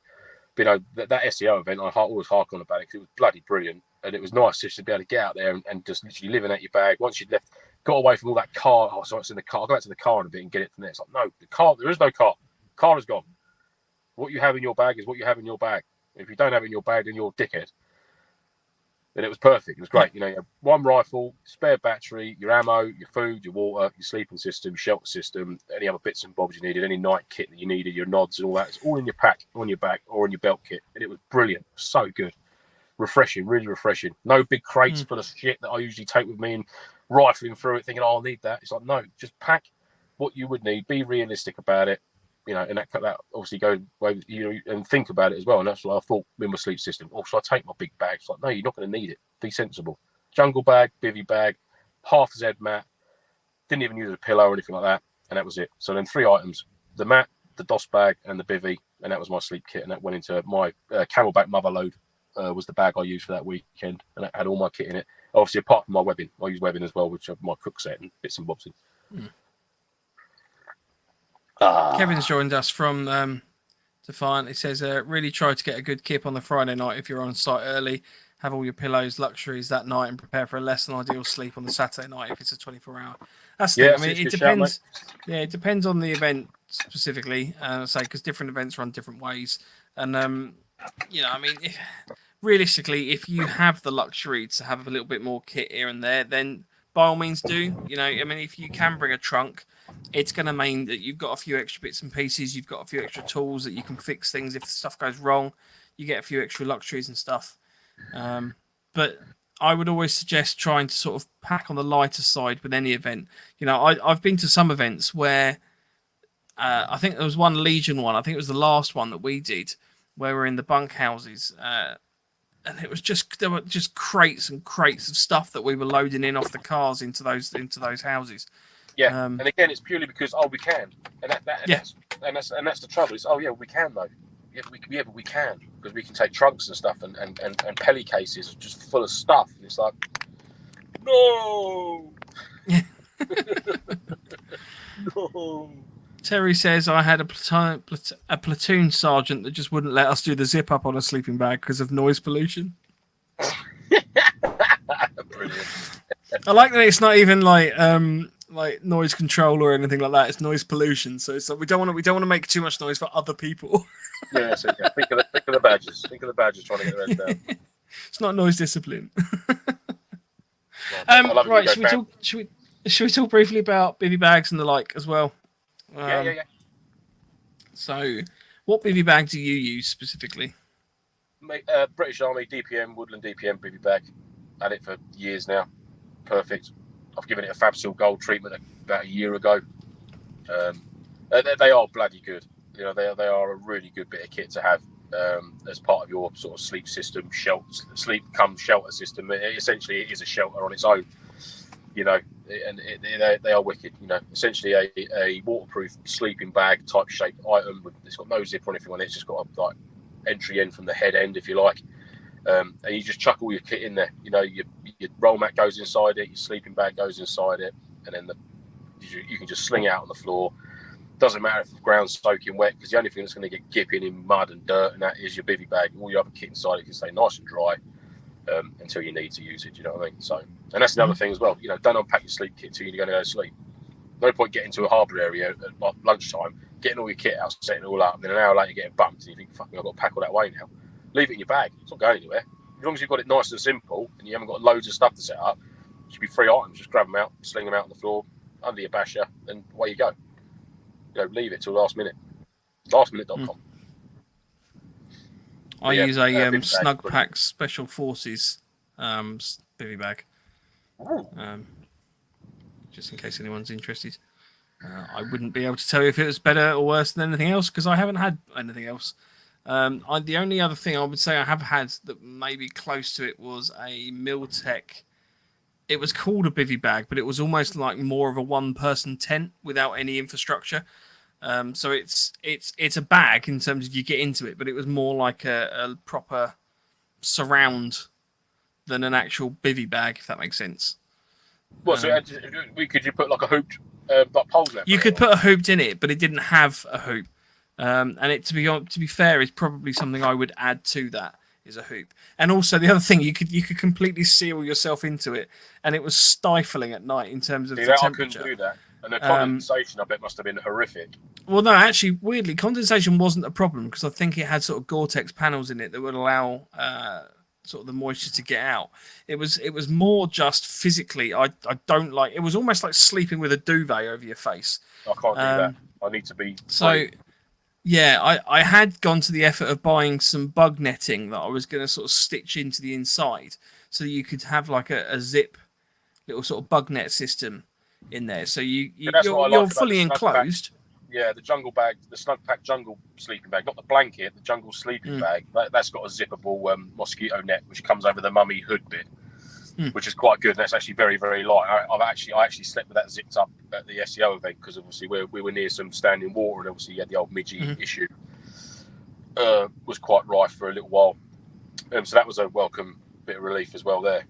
that SEO event, I always hark on about it because it was bloody brilliant, and it was nice just to be able to get out there and just literally living out your bag. Once you'd got away from all that car. Oh, sorry, it's in the car. I'll go back to the car in a bit and get it from there. It's like, no, the car. There is no car. Car is gone. What you have in your bag is what you have in your bag. If you don't have it in your bag, then you're a dickhead. And it was perfect. It was great. You have one rifle, spare battery, your ammo, your food, your water, your sleeping system, shelter system, any other bits and bobs you needed, any night kit that you needed, your nods and all that. It's all in your pack, on your back, or in your belt kit. And it was brilliant. So good. Refreshing, really refreshing. No big crates full of shit that I usually take with me and rifling through it thinking, I'll need that. It's like, no, just pack what you would need. Be realistic about it. And that obviously goes away, and think about it as well. And that's what I thought with my sleep system. Oh, should I take my big bag? It's like, no, you're not going to need it. Be sensible. Jungle bag, bivy bag, half Z mat. Didn't even use a pillow or anything like that. And that was it. So then 3 items: the mat, the DOS bag, and the bivy. And that was my sleep kit. And that went into my Camelback mother load. Was the bag I used for that weekend, and that had all my kit in it. Obviously, apart from my webbing, I use webbing as well, which I have my cook set and bits and bobs in. Kevin's joined us from Defiant. He says, really try to get a good kip on the Friday night if you're on site early. Have all your pillows, luxuries that night, and prepare for a less than ideal sleep on the Saturday night if it's a 24-hour. That's the thing. I mean, it depends. It depends on the event specifically. Because different events run different ways. And realistically, if you have the luxury to have a little bit more kit here and there, then by all means do. If you can bring a trunk, it's going to mean that you've got a few extra bits and pieces. You've got a few extra tools that you can fix things. If stuff goes wrong, you get a few extra luxuries and stuff. But I would always suggest trying to sort of pack on the lighter side with any event. I've been to some events where I think there was one Legion one. I think it was the last one that we did, where we're in the bunkhouses. And there were just crates and crates of stuff that we were loading in off the cars into those houses. Yeah, and again, it's purely because we can, and that's the trouble. It's we can though. But we can because we can take trunks and stuff and pelly cases just full of stuff. And it's like, no, no. Terry says, I had a platoon sergeant that just wouldn't let us do the zip up on a sleeping bag because of noise pollution. Brilliant. I like that it's not even like noise control or anything like that. It's noise pollution. So it's like we don't want to make too much noise for other people. Think of the badgers. Think of the badgers trying to get the rest down. It's not noise discipline. Right, should we talk briefly about Bivi Bags and the like as well? Yeah. So, what Bivi bag do you use specifically? British Army DPM, Woodland DPM Bivi bag. Had it for years now. Perfect. I've given it a Fabsil Gold treatment about a year ago. They are bloody good. They are a really good bit of kit to have as part of your sort of sleep system, sleep come shelter system. Essentially, it is a shelter on its own. And they are wicked. Essentially a waterproof sleeping bag type shaped item. It's got no zip or anything on it. It's just got a entry end from the head end, if you like. And you just chuck all your kit in there. Your roll mat goes inside it, your sleeping bag goes inside it, and then you can just sling it out on the floor. Doesn't matter if the ground's soaking wet, because the only thing that's going to get gipping in mud and dirt and that is your bivy bag. All your other kit inside it can stay nice and dry until you need to use it. Do you know what I mean? So, and that's another thing as well. Don't unpack your sleep kit until you're going to go to sleep. No point getting to a harbour area at lunchtime, getting all your kit out, setting it all up, and then an hour later getting bumped, and you think, fucking, I've got to pack all that away now. Leave it in your bag. It's not going anywhere. As long as you've got it nice and simple and you haven't got loads of stuff to set up, it should be 3 items. Just grab them out, sling them out on the floor, under your basher, and away you go. Leave it till last minute. Lastminute.com. I use a Snug Pack Special Forces bivy bag. just in case anyone's interested. I wouldn't be able to tell you if it was better or worse than anything else because I haven't had anything else. The only other thing I would say I have had that may be close to it was a Miltech. It was called a Bivi bag, but it was almost like more of a one-person tent without any infrastructure. So it's a bag in terms of you get into it, but it was more like a proper surround than an actual Bivi bag, if that makes sense. What? Could you put like a hooped poles there? You could put a hooped in it, but it didn't have a hoop. And it to be fair is probably something I would add to that is a hoop. And also the other thing you could completely seal yourself into it, and it was stifling at night in terms of the temperature. I couldn't do that. And the condensation, I bet, must have been horrific. Well, no, actually, weirdly, condensation wasn't a problem because I think it had sort of Gore-Tex panels in it that would allow sort of the moisture to get out. It was more just physically. I don't like. It was almost like sleeping with a duvet over your face. I can't do that. I need to be. So, yeah, I had gone to the effort of buying some bug netting that I was going to sort of stitch into the inside, so you could have like a zip little sort of bug net system in there. So you're fully enclosed. Yeah, the jungle bag, the snug pack jungle sleeping bag, not the blanket, the jungle sleeping bag. That's got a zippable mosquito net which comes over the mummy hood bit, which is quite good. And that's actually very, very light. I actually slept with that zipped up at the SEO event because obviously we were near some standing water, and obviously you had the old midgie issue. Was quite rife for a little while, so that was a welcome bit of relief as well there,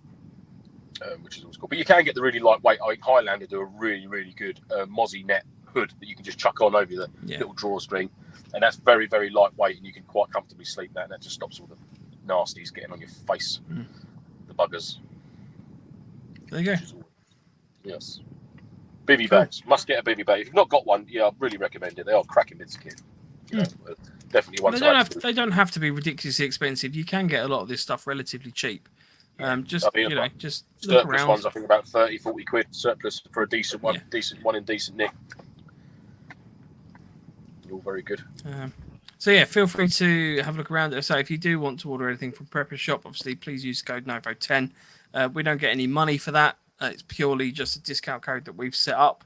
which is always cool. But you can get the really lightweight. I think Highlander do a really, really good Mozzie net hood that you can just chuck on over the little drawstring, and that's very, very lightweight, and you can quite comfortably sleep that, and that just stops all the nasties getting on your face, the buggers. There you go. Yes. Bivi bags. Must get a Bivi bag. If you've not got one, I really recommend it. They are cracking bits of kit. Definitely one. They don't have to be ridiculously expensive. You can get a lot of this stuff relatively cheap. Just look around. Ones I think about 30-40 quid surplus for a decent one, in decent nick. All very good. So yeah, feel free to have a look around. So if you do want to order anything from Prepper Shop, obviously please use code NoFo10. We don't get any money for that. It's purely just a discount code that we've set up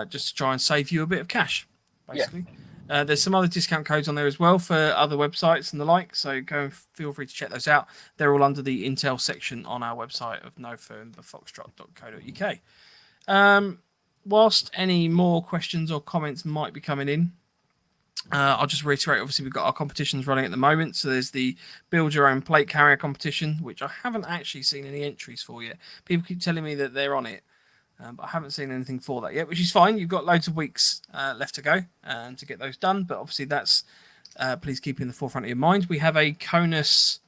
just to try and save you a bit of cash, basically. There's some other discount codes on there as well for other websites and the like, so go and feel free to check those out. They're all under the Intel section on our website of NoFo.foxtrot.co.uk. Whilst any more questions or comments might be coming in, I'll just reiterate, obviously we've got our competitions running at the moment. So there's the Build Your Own Plate Carrier competition, which I haven't actually seen any entries for yet. People keep telling me that they're on it. But I haven't seen anything for that yet, which is fine. You've got loads of weeks left to go to get those done. But obviously that's, please keep in the forefront of your mind. We have a Conus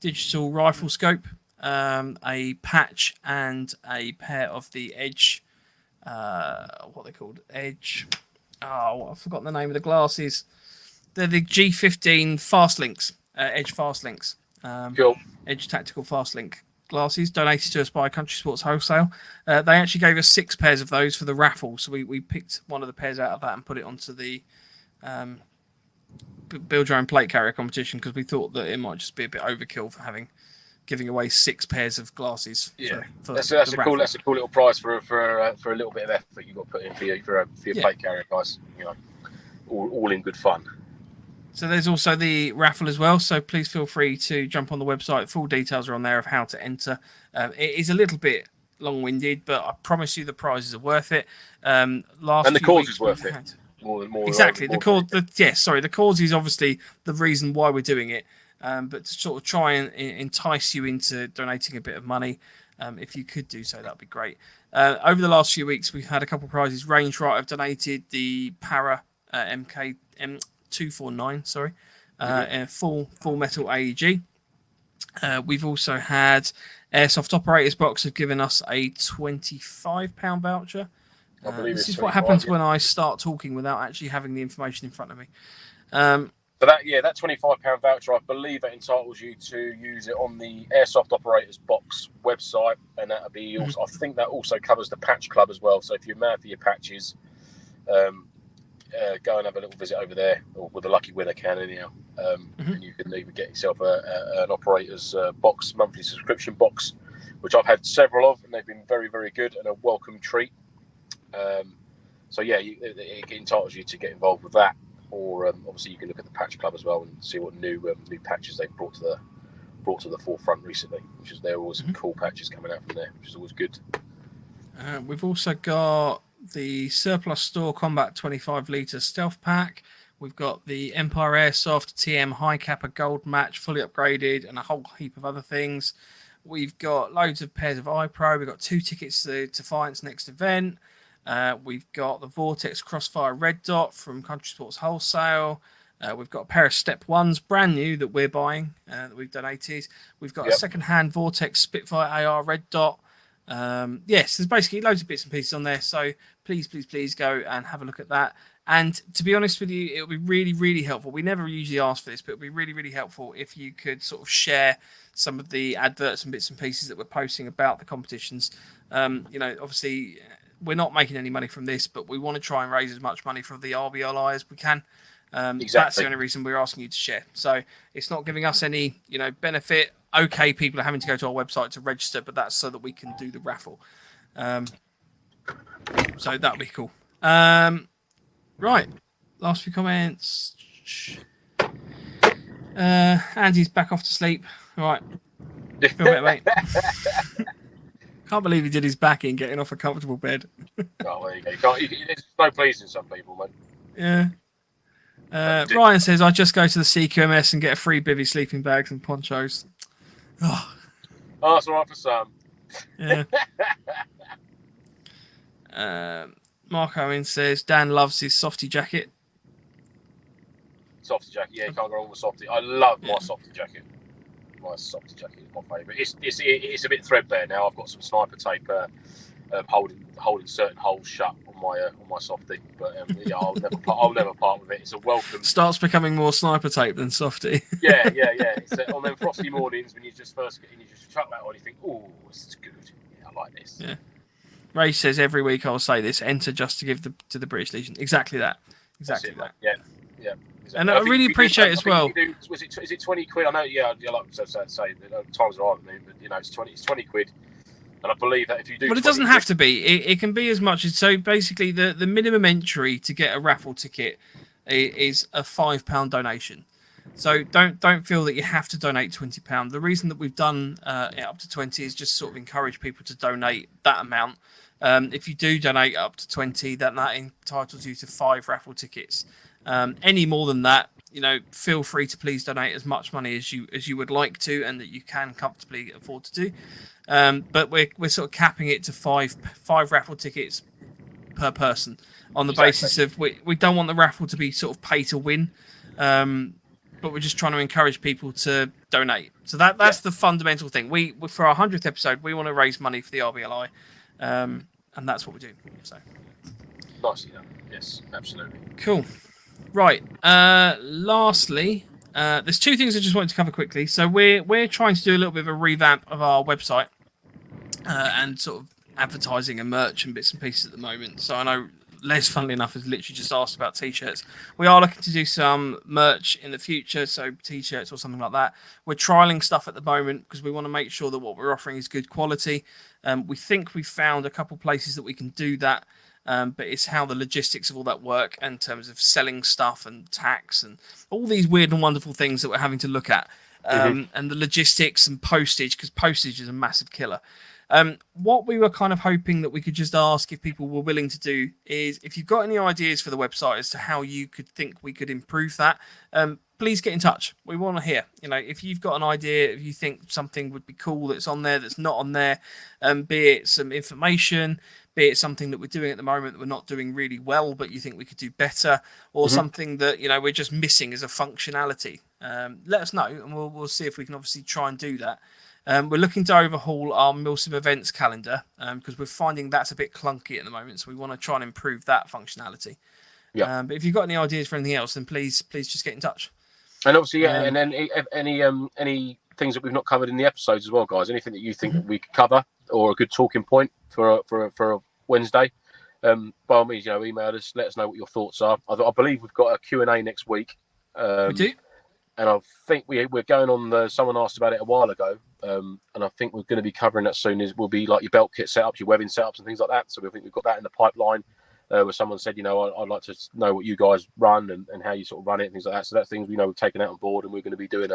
digital rifle scope, a patch, and a pair of the Edge, what are they called? Edge. Oh, I've forgotten the name of the glasses. They're the G15 Fast Links, Edge Fast Links. Cool. Edge Tactical Fast Link glasses donated to us by Country Sports Wholesale. They actually gave us 6 pairs of those for the raffle, so we picked one of the pairs out of that and put it onto the Build Your Own Plate Carrier competition because we thought that it might just be a bit overkill for giving away 6 pairs of glasses. That's a cool little prize for a little bit of effort you've got to put in for your plate carrier, guys. All in good fun. So there's also the raffle as well. So please feel free to jump on the website. Full details are on there of how to enter. It is a little bit long-winded, but I promise you the prizes are worth it. And the cause is worth it. More exactly. The cause is obviously the reason why we're doing it. But to sort of try and entice you into donating a bit of money, if you could do so, that'd be great. Over the last few weeks, we've had a couple of prizes. Range Right have donated the Para MK 249, full metal AEG. We've also had Airsoft Operators Box have given us a £25 voucher. This is what happens when I start talking without actually having the information in front of me. So that £25 voucher, I believe that entitles you to use it on the Airsoft Operators Box website, and that'll be also, I think that also covers the Patch Club as well. So if you're mad for your patches, go and have a little visit over there, or with a lucky winner can anyhow. And you can even get yourself an Operators box, monthly subscription box, which I've had several of, and they've been very, very good and a welcome treat. So yeah, it entitles you to get involved with that, or obviously you can look at the Patch Club as well and see what new patches they've brought to the forefront recently. There are always some cool patches coming out from there, which is always good. We've also got the Surplus Store Combat 25 litre Stealth Pack. We've got the Empire Airsoft TM High Kappa Gold Match, fully upgraded, and a whole heap of other things. We've got loads of pairs of iPro. We've got 2 tickets to Defiance next event. We've got the Vortex Crossfire Red Dot from Country Sports Wholesale. We've got a pair of Step 1s, brand new, that we're buying, that we've donated. We've got a second-hand Vortex Spitfire AR Red Dot. Yes, there's basically loads of bits and pieces on there. So please go and have a look at that. And to be honest with you, it would be really, really helpful. We never usually ask for this, but it would be really, really helpful if you could sort of share some of the adverts and bits and pieces that we're posting about the competitions. Obviously, we're not making any money from this, but we want to try and raise as much money for the RBLI as we can. Exactly. That's the only reason we're asking you to share. So it's not giving us any, benefit. Okay, people are having to go to our website to register, but that's so that we can do the raffle. So that'll be cool. Right, last few comments. Andy's back off to sleep. All right, feel better, mate. Can't believe he did his back in getting off a comfortable bed. Oh, there you go. There's no pleasing some people, mate. Yeah. Ryan says, I just go to the CQMS and get a free Bivi sleeping bags and ponchos. Oh, that's all right for some. Yeah. Mark Owen says, Dan loves his softy jacket. Softy jacket, yeah, you can't go wrong with softy. I love my softy jacket. My softy jacket is my favourite. It's a bit threadbare now. I've got some sniper tape holding certain holes shut on my softy, but I'll never part with it. It's a welcome. Starts becoming more sniper tape than softy. Yeah. It's on them frosty mornings when you just first get in, you just chuck that on, you think, oh, this is good. Yeah, I like this. Yeah. Ray says every week I'll say this: enter just to give to the British Legion. Exactly that. Exactly that. Yeah. Exactly. And I really appreciate as well. Is it 20 quid? I know. Yeah, like I say, times are hard with me, but it's 20 quid. And I believe that if you do, well, it doesn't have to be. It can be as much as so. Basically, the minimum entry to get a raffle ticket is a £5 donation. So don't feel that you have to donate £20. The reason that we've done it up to 20 is just sort of encourage people to donate that amount. If you do donate up to 20, then that entitles you to 5 raffle tickets. Any more than that, feel free to please donate as much money as you would like to, and that you can comfortably afford to do. But we're sort of capping it to five raffle tickets per person on the basis of we don't want the raffle to be sort of pay to win, but we're just trying to encourage people to donate. So that's the fundamental thing. We for our 100th episode, we want to raise money for the RBLI, and that's what we do. So nicely done. Yes, absolutely. Cool. Right. Lastly, there's 2 things I just wanted to cover quickly. So we're trying to do a little bit of a revamp of our website and sort of advertising and merch and bits and pieces at the moment. So I know Les, funnily enough, has literally just asked about t-shirts. We are looking to do some merch in the future, so t-shirts or something like that. We're trialing stuff at the moment because we want to make sure that what we're offering is good quality. We think we've found a couple places that we can do that. But it's how the logistics of all that work in terms of selling stuff and tax and all these weird and wonderful things that we're having to look at, and the logistics and postage, because postage is a massive killer. What we were kind of hoping that we could just ask if people were willing to do is, if you've got any ideas for the website as to how you could think we could improve that, please get in touch. We want to hear, if you've got an idea, if you think something would be cool that's on there, that's not on there, be it some information, be it something that we're doing at the moment that we're not doing really well, but you think we could do better, or something that, we're just missing as a functionality. Let us know, and we'll see if we can obviously try and do that. We're looking to overhaul our MilSim events calendar because we're finding that's a bit clunky at the moment, so we want to try and improve that functionality. Yeah. But if you've got any ideas for anything else, then please just get in touch. And obviously, and then any things that we've not covered in the episodes as well, guys. Anything that you think that we could cover, or a good talking point for a Wednesday, by all means, email us. Let us know what your thoughts are. I believe we've got a Q&A next week. We do. And I think we're going on. Someone asked about it a while ago. and I think we're going to be covering that soon. Will be like your belt kit setups, your webbing setups, and things like that. So I think we've got that in the pipeline. Where someone said, I'd like to know what you guys run and how you sort of run it and things like that. So that's things we've taken out on board, and we're going to be doing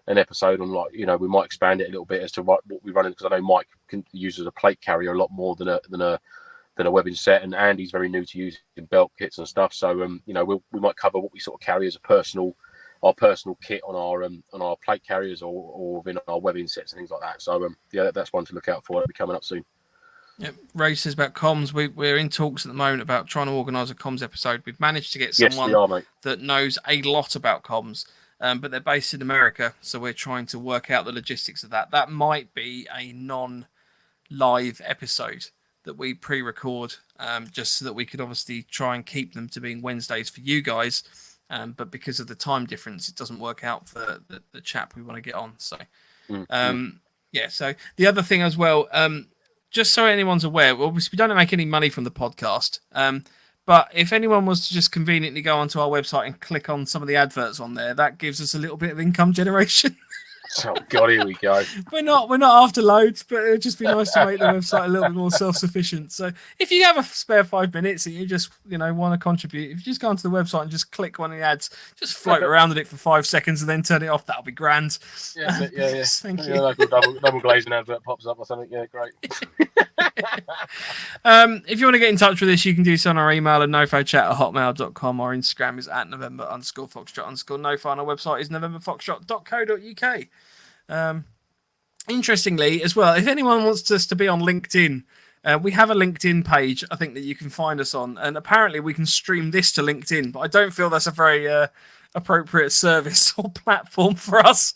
an episode on we might expand it a little bit as to what we run, because I know Mike can use as a plate carrier a lot more than a webbing set, and Andy's very new to using belt kits and stuff. So we might cover what we sort of carry as our personal kit on our plate carriers or within our webbing sets and things like that. So that's one to look out for. It'll be coming up soon. Yep. Ray says about comms. We're in talks at the moment about trying to organise a comms episode. We've managed to get someone that knows a lot about comms, but they're based in America, so we're trying to work out the logistics of that. That might be a non-live episode that we pre-record, just so that we could obviously try and keep them to being Wednesdays for you guys. But because of the time difference, it doesn't work out for the chap we want to get on. So, So the other thing as well, just so anyone's aware, obviously we don't make any money from the podcast. But if anyone was to just conveniently go onto our website and click on some of the adverts on there, that gives us a little bit of income generation. Oh God, here we go. We're not after loads, but it would just be nice to make the website a little bit more self-sufficient. So if you have a spare 5 minutes and you just want to contribute, if you just go onto the website and just click one of the ads, just float around with it for 5 seconds and then turn it off, that'll be grand. Yeah. Thank you. Like a double glazing advert pops up or something. Yeah, great. If you want to get in touch with us, you can do so on our email at nofochat@hotmail.com. Our Instagram is at November_Foxtrot_NoFo, and our website is novemberfoxtrot.co.uk. Interestingly as well, if anyone wants us to be on LinkedIn, we have a LinkedIn page, I think, that you can find us on, and apparently we can stream this to LinkedIn, but I don't feel that's a very appropriate service or platform for us.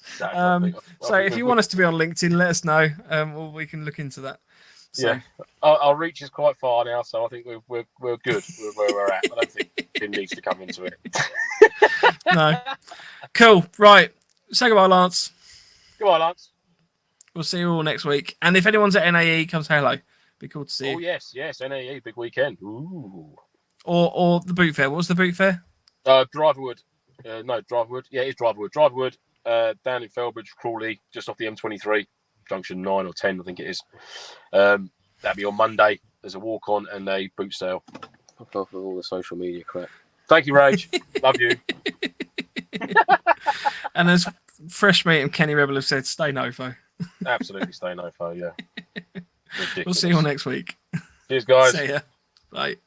So if you want us to be on LinkedIn, let us know. We can look into that. So. Yeah, our reach is quite far now, so I think we're good with where we're at. I don't think Tim needs to come into it. No. Cool. Right. Say goodbye, Lance. Goodbye, Lance. We'll see you all next week. And if anyone's at NAE, come say hello. Be cool to see you. Oh, yes, NAE, big weekend. Ooh. Or the boot fair. What was the boot fair? Driverwood. Driverwood. Yeah, it's Driverwood. Driverwood, down in Felbridge, Crawley, just off the M23, junction 9 or 10, I think it is. That'll be on Monday. There's a walk-on and a boot sale. Fuck off with all the social media crap. Thank you, Rage. Love you. And as Fresh Meat and Kenny Rebel have said, stay NoFo. Absolutely stay NoFo, yeah. Ridiculous. We'll see you all next week. Cheers, guys. See ya. Bye.